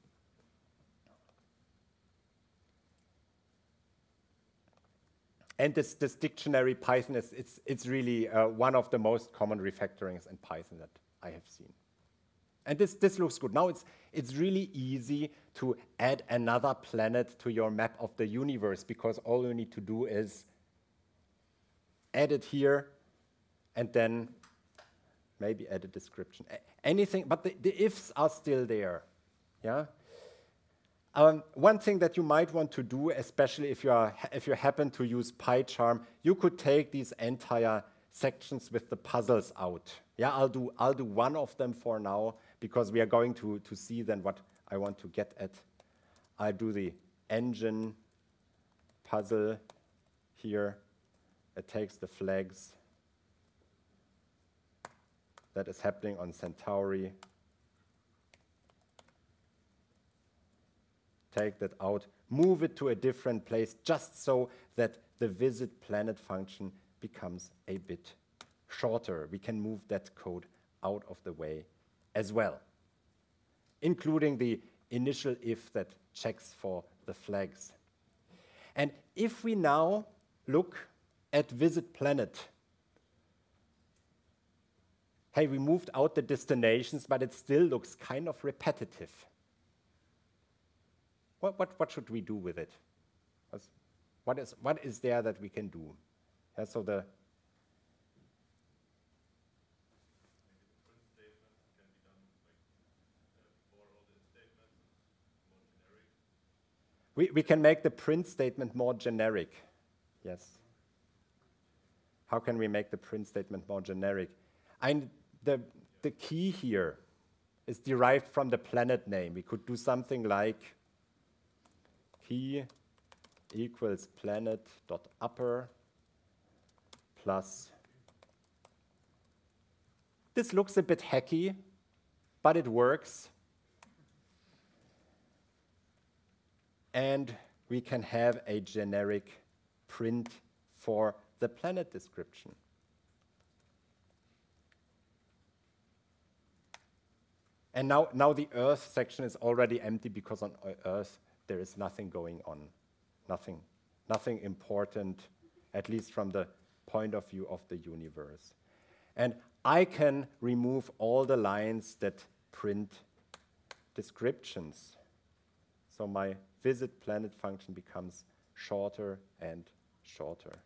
And this dictionary Python it's really one of the most common refactorings in Python that I have seen. And this looks good. Now it's really easy to add another planet to your map of the universe, because all you need to do is add it here and then maybe add a description. Anything, but the ifs are still there. Yeah. One thing that you might want to do, especially if you happen to use PyCharm, you could take these entire sections with the puzzles out. Yeah, I'll do one of them for now, because we are going to see then what I want to get at. I do the engine puzzle here. It takes the flags that is happening on Centauri. Take that out, move it to a different place, just so that the VisitPlanet function becomes a bit shorter. We can move that code out of the way as well, including the initial if that checks for the flags. And if we now look at VisitPlanet, hey, we moved out the destinations, but it still looks kind of repetitive. What should we do with it? What is there that we can do? Yeah, so the we can make the print statement more generic. Yes. How can we make the print statement more generic? And the key here is derived from the planet name. We could do something like p equals planet.upper plus. This looks a bit hacky, but it works. And we can have a generic print for the planet description. And now the Earth section is already empty because on Earth there is nothing going on, nothing important, at least from the point of view of the universe. And I can remove all the lines that print descriptions. So my VisitPlanet function becomes shorter and shorter.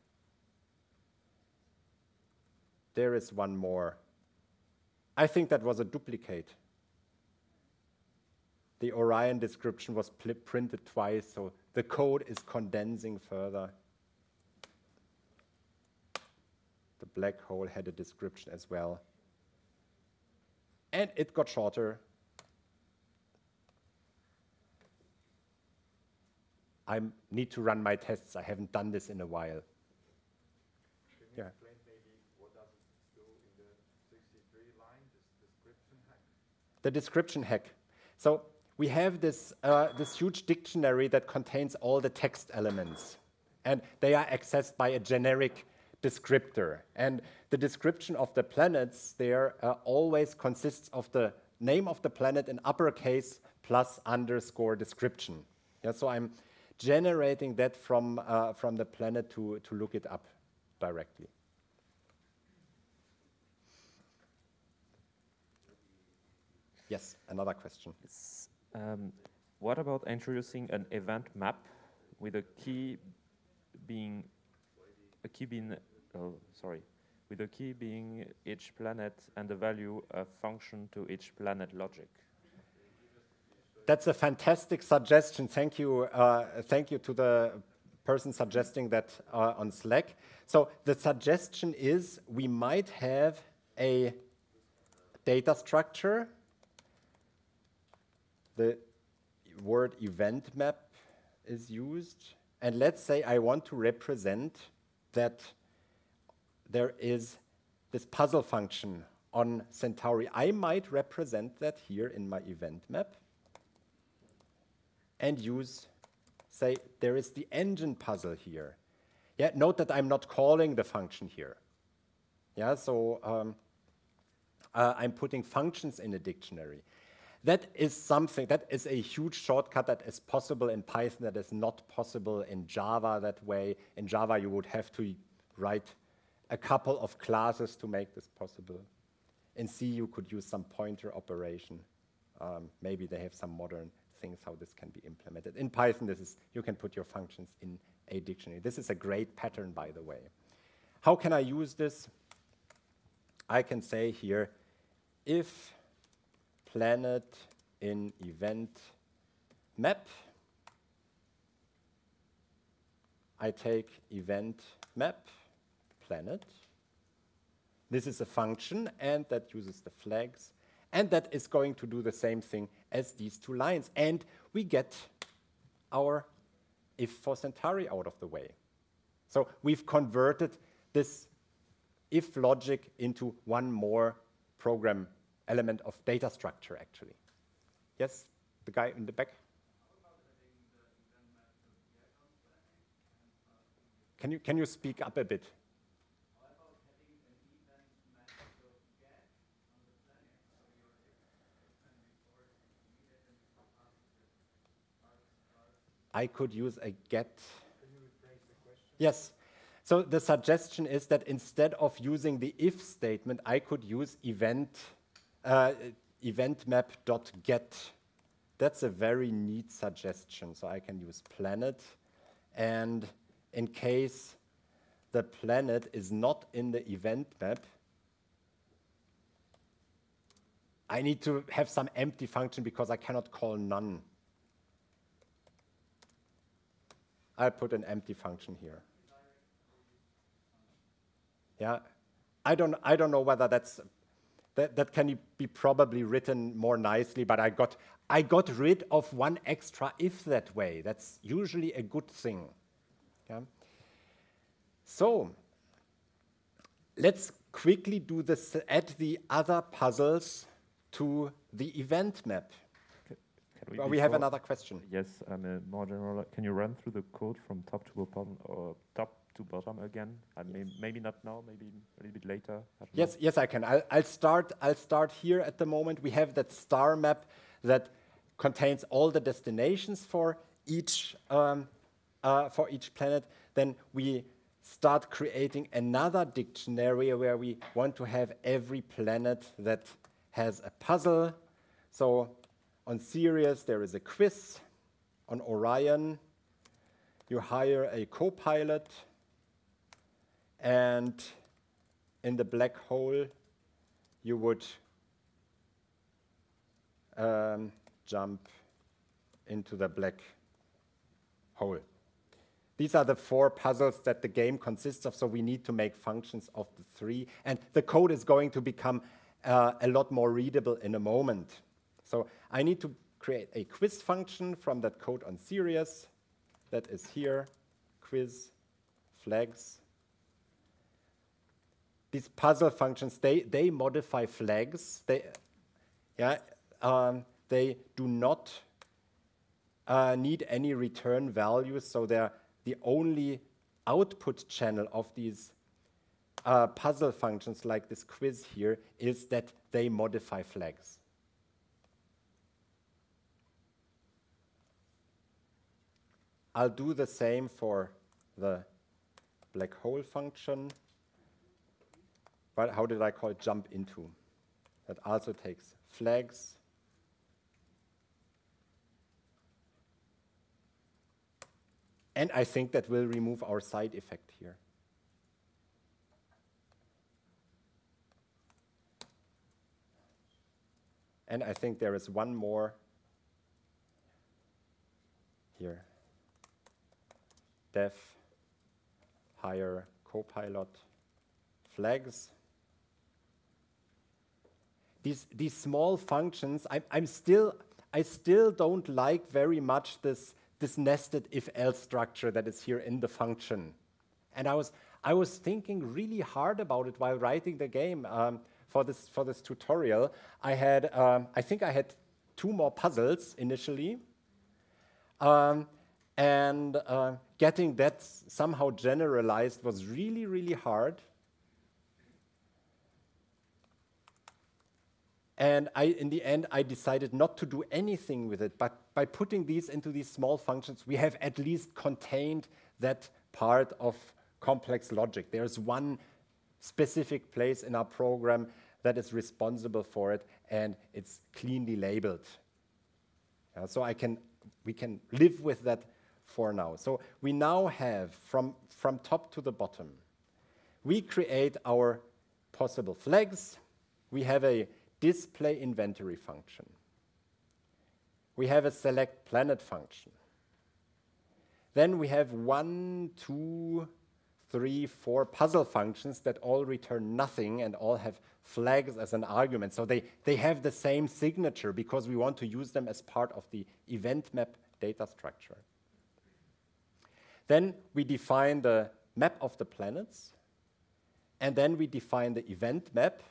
There is one more. I think that was a duplicate. The Orion description was printed twice, so the code is condensing further. The black hole had a description as well. And it got shorter. I need to run my tests. I haven't done this in a while. Can you explain maybe what does it do in the 63 line, this description hack? The description hack. So we have this, this huge dictionary that contains all the text elements. And they are accessed by a generic descriptor. And the description of the planets there always consists of the name of the planet in uppercase plus underscore description. Yeah, so I'm generating that from the planet to look it up directly. Yes, another question. Yes. What about introducing an event map with a key being with a key being each planet and the value of function to each planet logic? That's a fantastic suggestion. Thank you to the person suggesting that on Slack. So the suggestion is we might have a data structure. The word event map is used. And let's say I want to represent that there is this puzzle function on Centauri. I might represent that here in my event map and use, say, there is the engine puzzle here. Yeah, note that I'm not calling the function here. Yeah, so I'm putting functions in a dictionary. That is something, that is a huge shortcut that is possible in Python, that is not possible in Java that way. In Java, you would have to write a couple of classes to make this possible. In C, you could use some pointer operation. Maybe they have some modern things how this can be implemented. In Python, you can put your functions in a dictionary. This is a great pattern, by the way. How can I use this? I can say here, if planet in event map, I take event map planet. This is a function, and that uses the flags, and that is going to do the same thing as these two lines. And we get our if for Centauri out of the way. So we've converted this if logic into one more program element of data structure, actually. Yes, the guy in the back? Can you speak up a bit? I could use a get. Can you rephrase the question? Yes. So the suggestion is that instead of using the if statement, I could use event map.get. That's a very neat suggestion. So I can use planet, and in case the planet is not in the event map, I need to have some empty function because I cannot call none. I'll put an empty function here. Yeah, I don't know whether that's that can be probably written more nicely, but I got rid of one extra if that way. That's usually a good thing. Okay? So let's quickly do this, add the other puzzles to the event map. Can We have another question. Yes, more general. Can you run through the code from top to bottom, or top to bottom again? Maybe not now, maybe a little bit later. Yes, yes, I can. I'll start here at the moment. We have that StarMap that contains all the destinations for each planet. Then we start creating another dictionary where we want to have every planet that has a puzzle. So on Sirius, there is a quiz. On Orion, you hire a co-pilot. And in the black hole, you would jump into the black hole. These are the 4 puzzles that the game consists of, so we need to make functions of the 3. And the code is going to become a lot more readable in a moment. So I need to create a quiz function from that code on Sirius. That is here, quiz, flags. These puzzle functions, they modify flags. They do not need any return values, so they're the only output channel of these puzzle functions like this quiz here is that they modify flags. I'll do the same for the black hole function. But how did I call it? Jump into. That also takes flags. And I think that will remove our side effect here. And I think there is one more here. Def, hire, copilot, flags. These small functions, I still don't like very much this nested if-else structure that is here in the function. And I was thinking really hard about it while writing the game for this tutorial. I think I had 2 more puzzles initially. And getting that somehow generalized was really, really hard. And in the end, I decided not to do anything with it. But by putting these into these small functions, we have at least contained that part of complex logic. There's one specific place in our program that is responsible for it, and it's cleanly labeled. So we can live with that for now. So we now have, from top to the bottom, we create our possible flags. We have a display inventory function. We have a select planet function. Then we have 1, 2, 3, 4 puzzle functions that all return nothing and all have flags as an argument. So they have the same signature because we want to use them as part of the event map data structure. Then we define the map of the planets. And then we define the event map.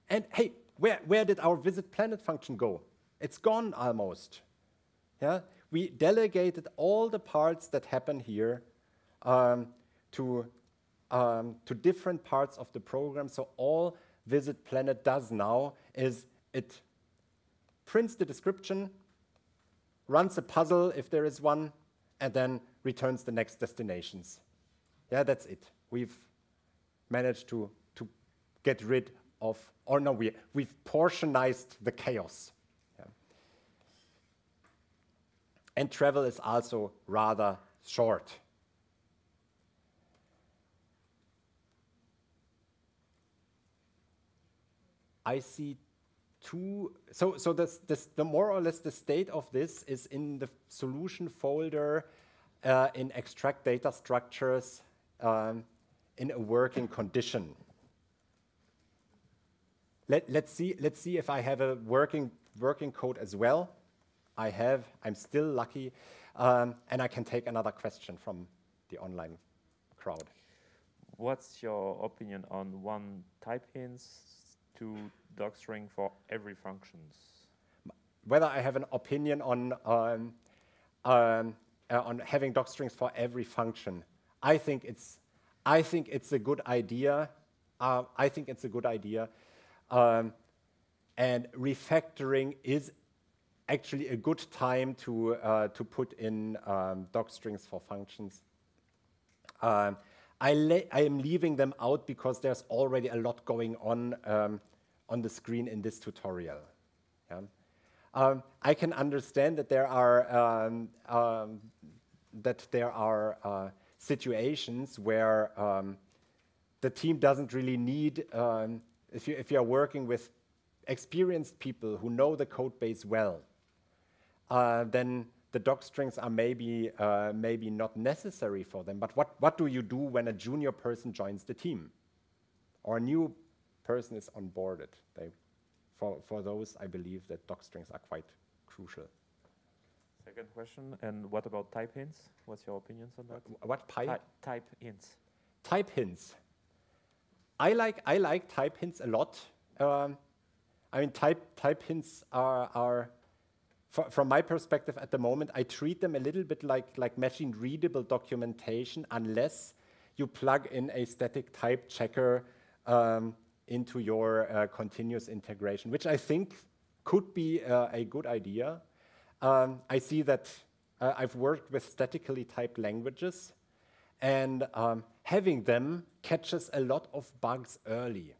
And hey, where did our VisitPlanet function go? It's gone almost. Yeah? We delegated all the parts that happen here to different parts of the program. So all VisitPlanet does now is it prints the description, runs a puzzle if there is one, and then returns the next destinations. Yeah, that's it. We've managed to get rid of, or no, we've portionized the chaos. Yeah. And travel is also rather short. I see 2, so the more or less the state of this is in the solution folder in extract data structures in a working condition. let's see if I have a working code as well. I have. I'm still lucky, and I can take another question from the online crowd. What's your opinion on one type hints to docstring for every functions? Whether I have an opinion on having docstrings for every function, I think it's a good idea. And refactoring is actually a good time to put in docstrings for functions. I am leaving them out because there's already a lot going on the screen in this tutorial. Yeah? I can understand that there are situations where the team doesn't really need, if you're working with experienced people who know the code base well, then the docstrings are maybe not necessary for them. But what do you do when a junior person joins the team or a new person is onboarded? For those, I believe that docstrings are quite crucial. Second question, and what about type hints? What's your opinions on that? What type hints. Type hints. I like type hints a lot. I mean, type hints are from my perspective at the moment, I treat them a little bit like machine readable documentation, unless you plug in a static type checker into your continuous integration, which I think could be a good idea. I see that I've worked with statically typed languages, and having them catches a lot of bugs early.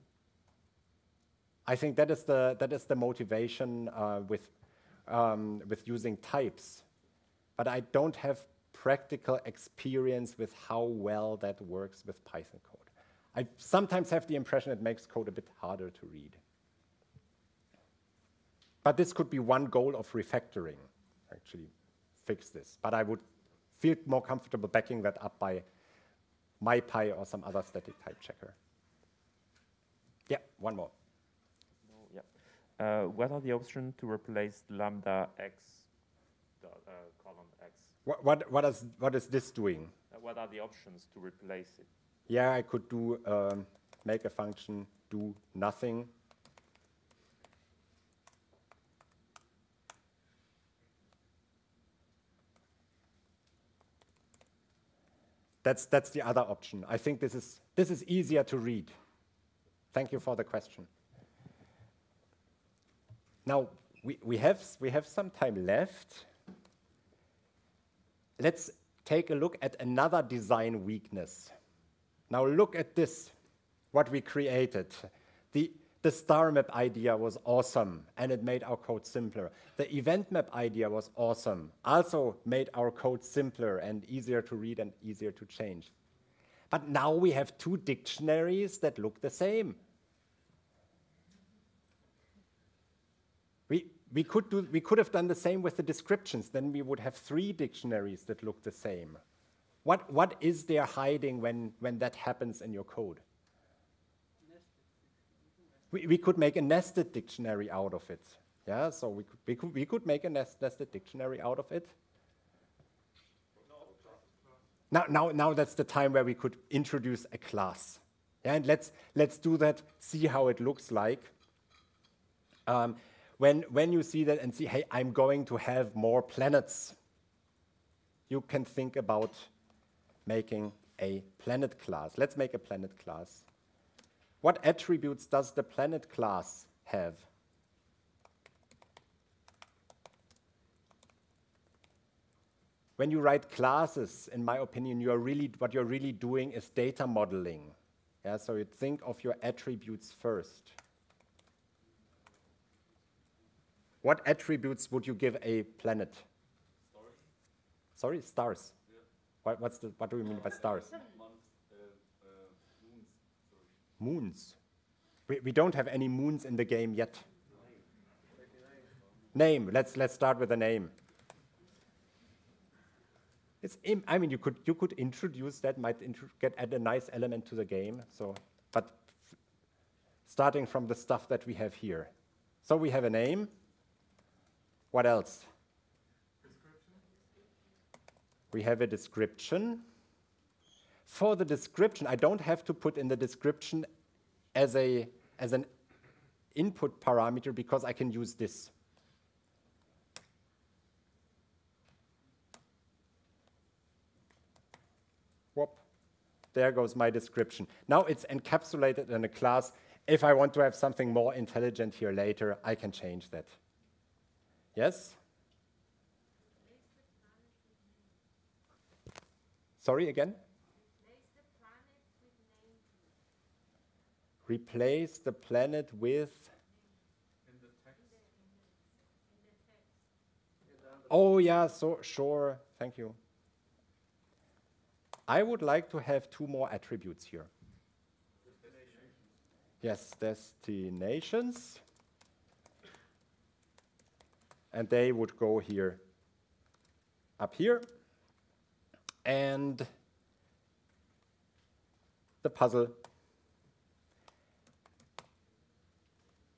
I think that is the motivation with using types, but I don't have practical experience with how well that works with Python code. I sometimes have the impression it makes code a bit harder to read. But this could be one goal of refactoring, actually fix this. But I would feel more comfortable backing that up by MyPy or some other static type checker. Yeah, one more. What are the options to replace lambda x column x? What is this doing? What are the options to replace it? Yeah, I could do make a function do nothing. That's the other option. I think this is easier to read. Thank you for the question. Now we have some time left. Let's take a look at another design weakness. Now look at this, what we created. The StarMap idea was awesome, and it made our code simpler. The event map idea was awesome, also made our code simpler and easier to read and easier to change. But now we have two dictionaries that look the same. We could have done the same with the descriptions. Then we would have three dictionaries that look the same. What is there hiding when that happens in your code? We could make a nested dictionary out of it. Yeah, so we could make a nested dictionary out of it. Now that's the time where we could introduce a class. Yeah, and let's do that. See how it looks like. When you see that and see, hey, I'm going to have more planets, you can think about making a planet class. Let's make a planet class. What attributes does the planet class have? When you write classes, in my opinion, what you're really doing is data modeling. Yeah, so you think of your attributes first. What attributes would you give a planet? Stars. Sorry, stars. Yeah. What do we mean by stars? Moons. Sorry. Moons. We don't have any moons in the game yet. Name. Let's start with a name. I mean, you could introduce that, add a nice element to the game. So, but starting from the stuff that we have here. So we have a name. What else? We have a description. For the description, I don't have to put in the description as an input parameter because I can use this. Whoop. There goes my description. Now it's encapsulated in a class. If I want to have something more intelligent here later, I can change that. Yes? Sorry, again? Replace the planet with? In the text. Oh, yeah, so sure. Thank you. I would like to have 2 more attributes here. Yes, destinations. And they would go here, up here. And the puzzle.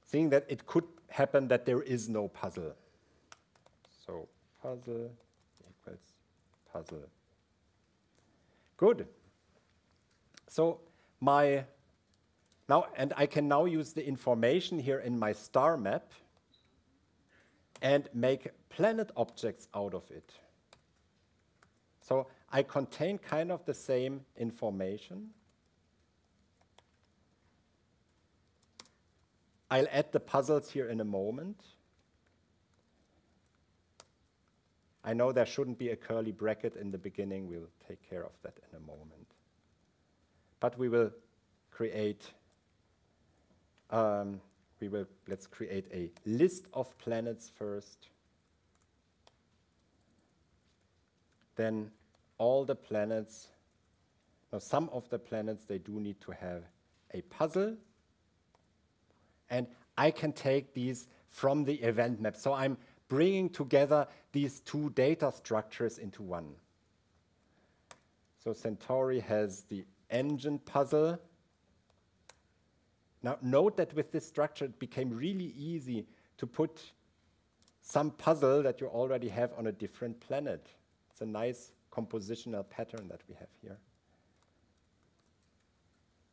Seeing that it could happen that there is no puzzle. So puzzle equals puzzle. Good. So and I can now use the information here in my StarMap and make planet objects out of it. So I contain kind of the same information. I'll add the puzzles here in a moment. I know there shouldn't be a curly bracket in the beginning. We'll take care of that in a moment. But we will create, let's create a list of planets first. Then all the planets, now some of the planets, they do need to have a puzzle. And I can take these from the event map. So I'm bringing together these 2 data structures into one. So Centauri has the engine puzzle. Now note that with this structure, it became really easy to put some puzzle that you already have on a different planet. It's a nice compositional pattern that we have here.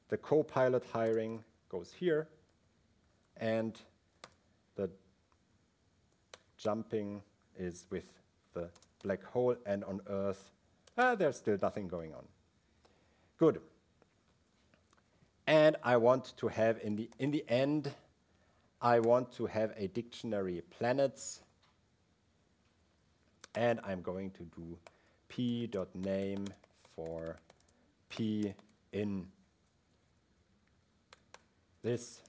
The co-pilot hiring goes here, and the jumping is with the black hole, and on Earth, there's still nothing going on. Good. And I want to have, in the end, I want to have a dictionary planets, and I'm going to do p.name for p in this.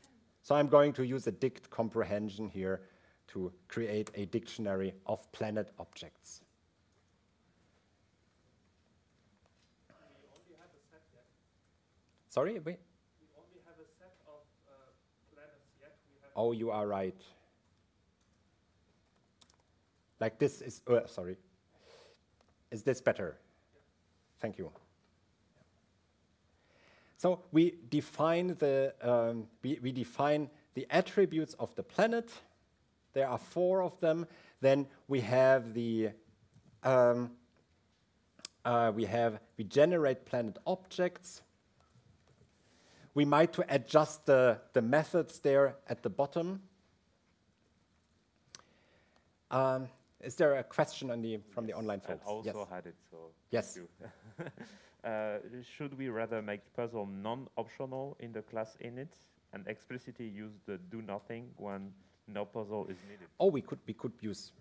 So I'm going to use a dict comprehension here to create a dictionary of planet objects. We only have a set yet. Sorry? We only have a set of planets yet. Oh, you are right. Like this is, sorry. Is this better? Yeah. Thank you. So we define the we define the attributes of the planet. There are 4 of them. Then we have the we generate planet objects. We might to adjust the methods there at the bottom. Is there a question from the online folks? I also Yes. had it, so Yes. thank you. Should we rather make puzzle non-optional in the class init and explicitly use the do nothing when no puzzle is needed? Oh, we could use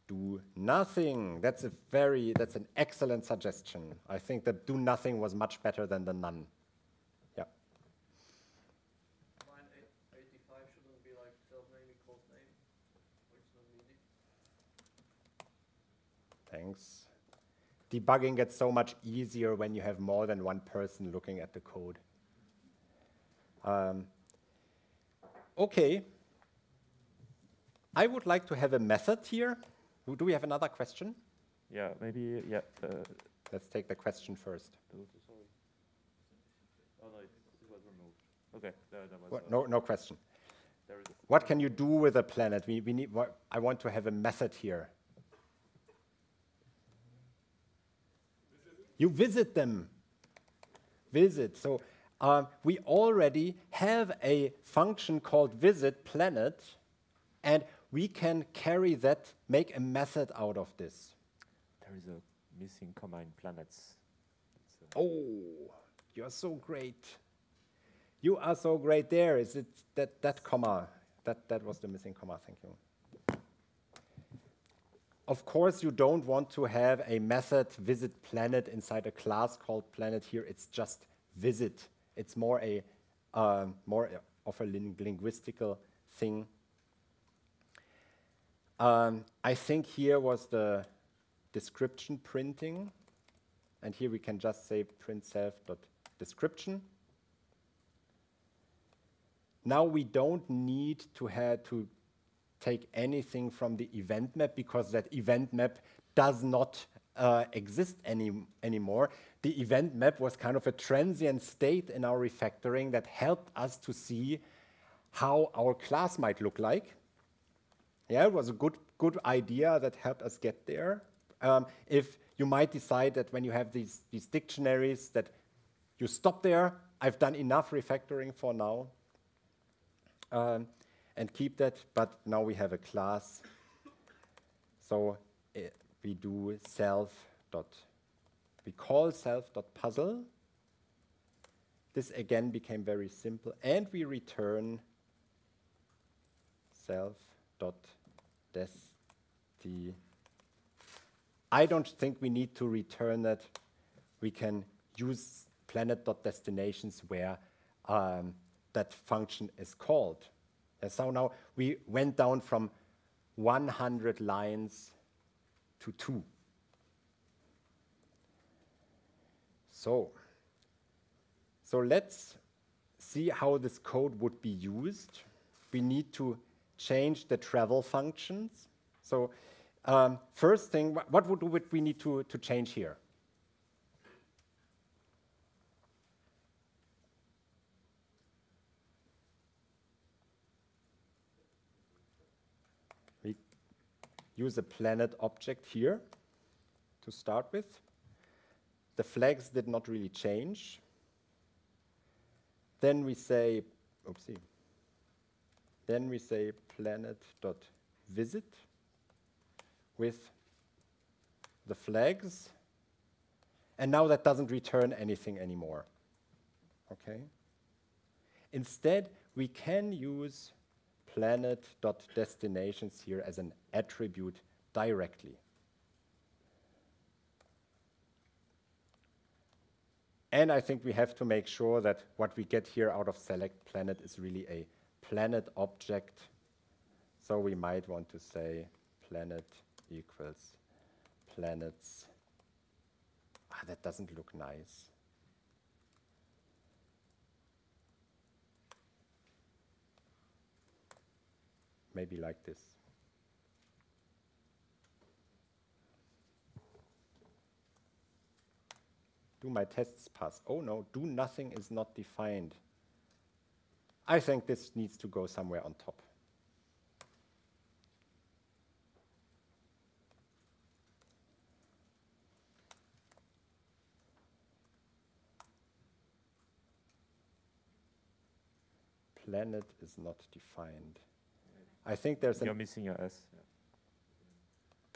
do nothing. That's an excellent suggestion. I think that do nothing was much better than the none. Yeah. Line 85 shouldn't be like self-name equals name, or it's not needed. Thanks. Debugging gets so much easier when you have more than one person looking at the code. Okay. I would like to have a method here. Do we have another question? Yeah, maybe, yeah. Let's take the question first. Sorry. Oh no, it was removed. Okay, that was What? No question. there is What can you do with a planet? We need. I want to have a method here. You visit them. Visit. So we already have a function called VisitPlanet, and we can carry that, make a method out of this. there is a missing comma in planets. Oh, you're so great. You are so great there. Is it that comma? That was the missing comma, thank you. Of course, you don't want to have a method VisitPlanet inside a class called planet here. It's just visit. It's more of a linguistical thing. I think here was the description printing. And here we can just say print self.description. Now we don't need to take anything from the event map because that event map does not exist anymore. The event map was kind of a transient state in our refactoring that helped us to see how our class might look like. Yeah, it was a good idea that helped us get there. If you might decide that when you have these dictionaries that you stop there, I've done enough refactoring for now, and keep that, but now we have a class. So we do we call self.puzzle. This again became very simple, and we return self.desti. I don't think we need to return that. We can use planet.destinations where that function is called. And so now we went down from 100 lines to 2. So let's see how this code would be used. We need to change the travel functions. So first thing, what would we need to change here? We use a planet object here to start with. The flags did not really change. Then we say, oopsie. Then we say planet.visit with the flags. And now that doesn't return anything anymore. Okay? Instead, we can use planet.destinations here as an attribute directly. And I think we have to make sure that what we get here out of select planet is really a planet object. So we might want to say planet equals planets. That doesn't look nice. Maybe like this. Do my tests pass? Oh no, do nothing is not defined. I think this needs to go somewhere on top. Planet is not defined. I think there's You're missing your S. Yeah.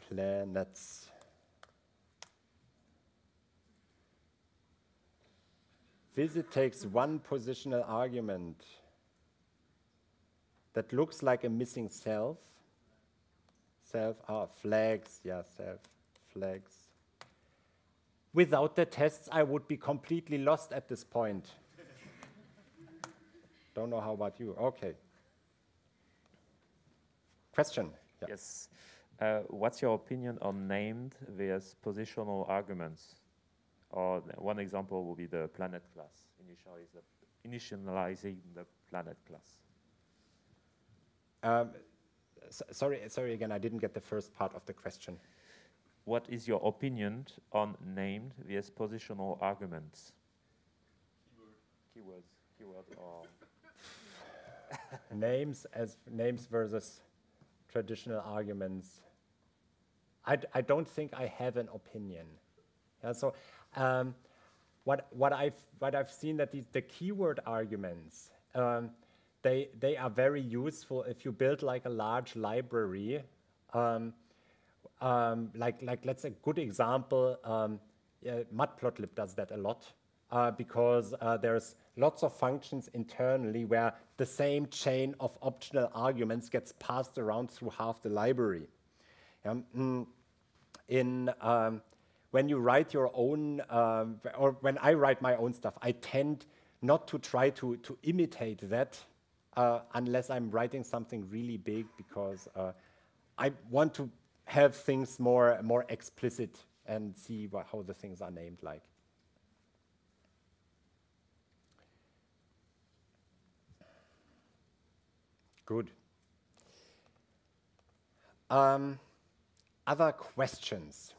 Planets. Visit takes one positional argument that looks like a missing self. Flags, yeah, self, flags. Without the tests, I would be completely lost at this point. Don't know how about you. Okay. Question? Yeah. Yes. What's your opinion on named vs positional arguments? Or one example will be the planet class, initializing the planet class. Sorry again, I didn't get the first part of the question. What is your opinion on named vs positional arguments? Keyword or names versus traditional arguments. I don't think I have an opinion. Yeah, so what I've seen that the keyword arguments they are very useful if you build like a large library. Like let's say a good example. Matplotlib does that a lot because there's lots of functions internally where the same chain of optional arguments gets passed around through half the library. When you write your own, or when I write my own stuff, I tend not to try to imitate that unless I'm writing something really big, because I want to have things more explicit and see how the things are named like. Good. Other questions?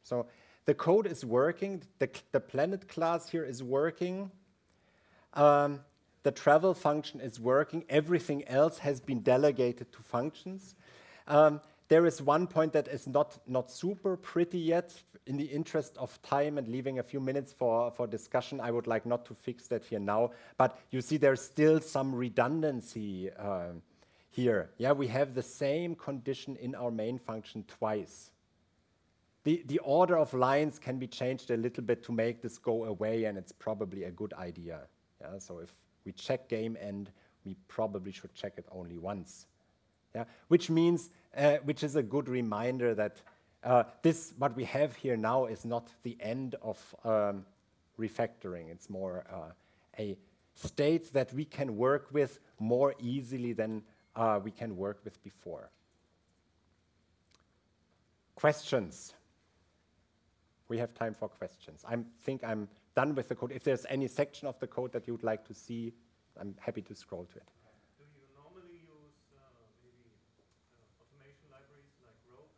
So the code is working. The planet class here is working. The travel function is working. Everything else has been delegated to functions. There is one point that is not super pretty yet. In the interest of time and leaving a few minutes for discussion, I would like not to fix that here now. But you see there's still some redundancy here. Yeah, we have the same condition in our main function twice. The order of lines can be changed a little bit to make this go away, and it's probably a good idea. Yeah, so if we check game end, we probably should check it only once. Yeah, which means, which is a good reminder that what we have here now is not the end of refactoring. It's more a state that we can work with more easily than we can work with before. Questions? We have time for questions. I think I'm done with the code. If there's any section of the code that you'd like to see, I'm happy to scroll to it. Do you normally use maybe automation libraries like Rogue,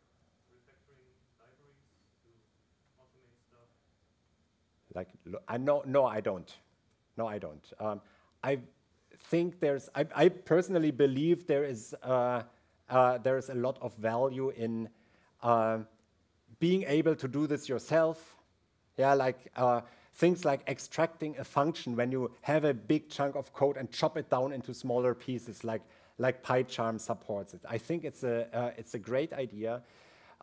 refactoring libraries to automate stuff? No, I don't. No, I don't. I think I personally believe there is a lot of value in being able to do this yourself. Yeah, like things like extracting a function when you have a big chunk of code and chop it down into smaller pieces, like PyCharm supports it. I think it's a great idea,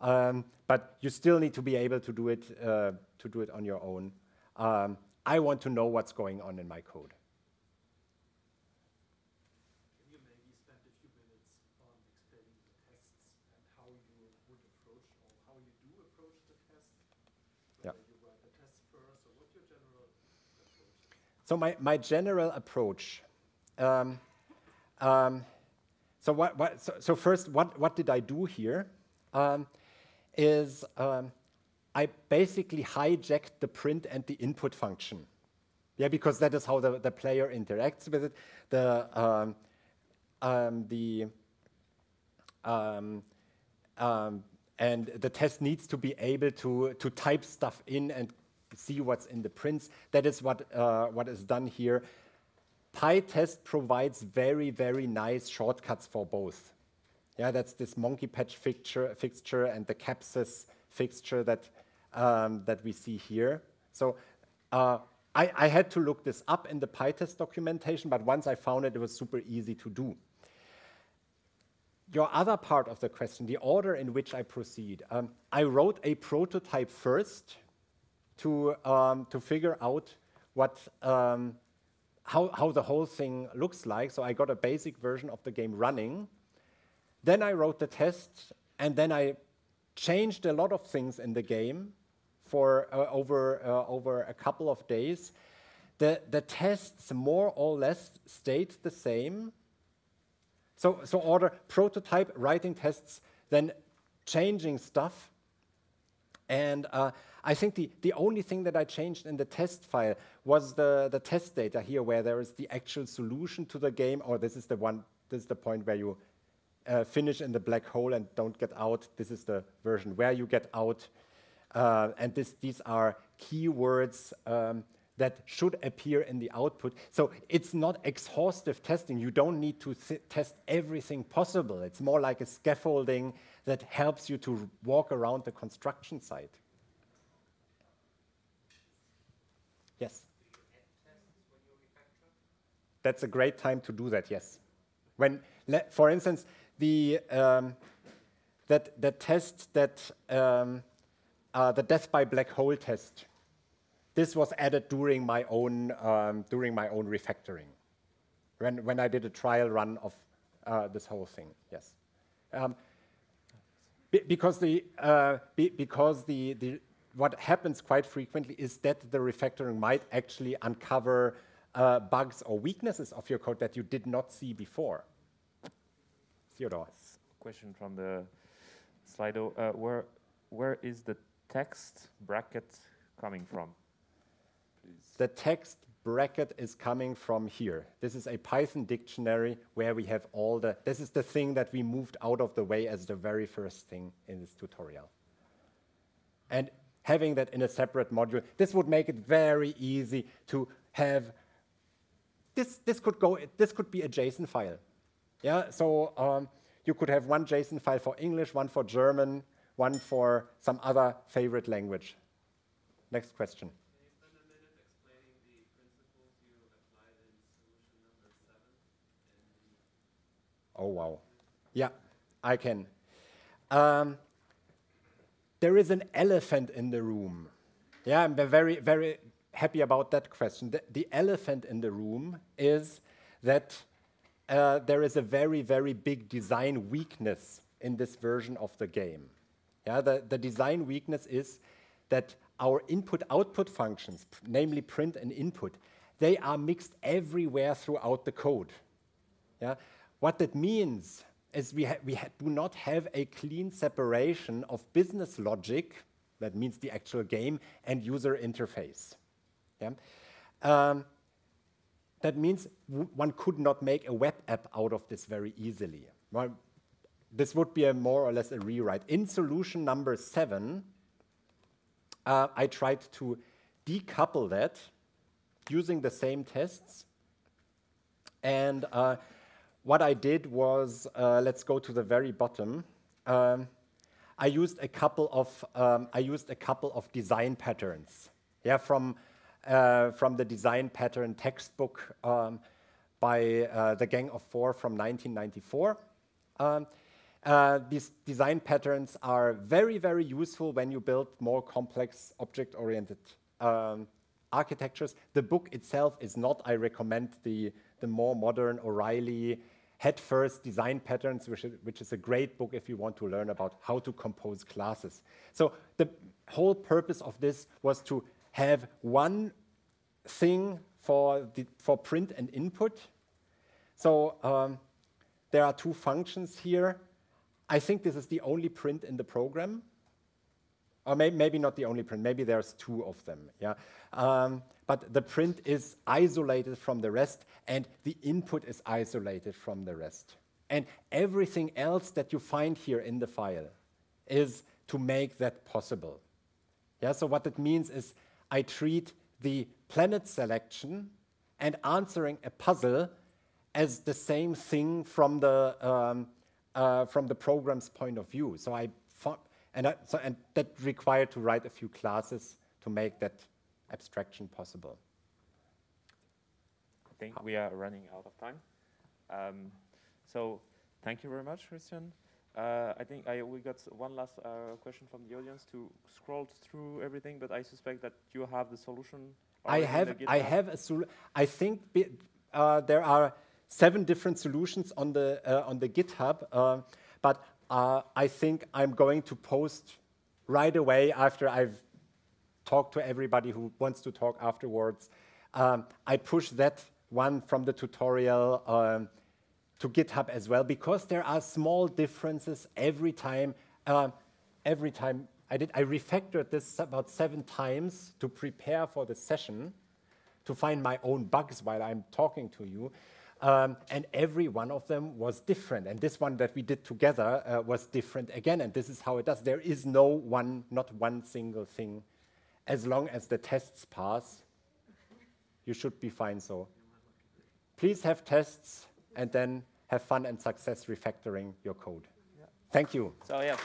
but you still need to be able to do it on your own. I want to know what's going on in my code. Can you maybe spend a few minutes on explaining the tests and how you would approach, or how you do approach the tests? Yeah. You write the tests first, or what's your general approach? So my general approach. So first, what did I do here? I basically hijacked the print and the input function. Yeah, because that is how the player interacts with it. And the test needs to be able to type stuff in and see what's in the prints. That is what is done here. PyTest provides very, very nice shortcuts for both. Yeah, that's this monkey patch fixture and the capsys fixture that we see here. So I had to look this up in the PyTest documentation, but once I found it, it was super easy to do. Your other part of the question, the order in which I proceed. I wrote a prototype first to figure out how the whole thing looks like. So I got a basic version of the game running. Then I wrote the test, and then I changed a lot of things in the game for over a couple of days. The tests more or less stayed the same. So order prototype, writing tests, then changing stuff. And I think the only thing that I changed in the test file was the test data here, where there is the actual solution to the game. Or this is the point where you finish in the black hole and don't get out. This is the version where you get out. And these are keywords that should appear in the output. So it's not exhaustive testing. You don't need to test everything possible. It's more like a scaffolding that helps you to walk around the construction site. Yes? Do you add tests when you refactor? That's a great time to do that, yes. When, for instance, the test that the death by black hole test, this was added during my own refactoring, when I did a trial run of this whole thing. Yes, because what happens quite frequently is that the refactoring might actually uncover bugs or weaknesses of your code that you did not see before. Theodore. Question from the Slido. Where is the text bracket coming from? Please. The text bracket is coming from here. This is a Python dictionary where we have all the, this is the thing that we moved out of the way as the very first thing in this tutorial. And having that in a separate module, this would make it very easy to have, this could be a JSON file. Yeah, so you could have one JSON file for English, one for German, one for some other favorite language. Next question. Can you spend a minute explaining the principles you applied in solution number 7? Oh, wow. Yeah, I can. There is an elephant in the room. Yeah, I'm very, very happy about that question. The elephant in the room is that there is a very, very big design weakness in this version of the game. Yeah, the design weakness is that our input-output functions, namely print and input, they are mixed everywhere throughout the code. Yeah? What that means is we do not have a clean separation of business logic, that means the actual game, and user interface. Yeah? That means one could not make a web app out of this very easily. Well, this would be more or less a rewrite. In solution number 7, I tried to decouple that using the same tests. And what I did was, let's go to the very bottom. I used a couple of design patterns. Yeah, from the design pattern textbook by the Gang of Four from 1994. These design patterns are very, very useful when you build more complex object-oriented architectures. The book itself is not. I recommend the more modern O'Reilly Head-First Design Patterns, which is a great book if you want to learn about how to compose classes. So the whole purpose of this was to have one thing for print and input. So there are two functions here. I think this is the only print in the program. Or maybe not the only print, maybe there's two of them. Yeah? But the print is isolated from the rest, and the input is isolated from the rest. And everything else that you find here in the file is to make that possible. Yeah, so what it means is I treat the planet selection and answering a puzzle as the same thing from the program's point of view. So and that required to write a few classes to make that abstraction possible. I think we are running out of time. So thank you very much, Kristian. I think we got one last question from the audience to scroll through everything, but I suspect that you have the solution. I have a solution. I think there are 7 different solutions on the GitHub, but I think I'm going to post right away after I've talked to everybody who wants to talk afterwards. I push that one from the tutorial to GitHub as well, because there are small differences every time. I refactored this about 7 times to prepare for the session, to find my own bugs while I'm talking to you. And every one of them was different. And this one that we did together was different again. And this is how it does. There is not one single thing. As long as the tests pass, you should be fine so. Please have tests and then have fun and success refactoring your code. Yeah. Thank you. So yeah.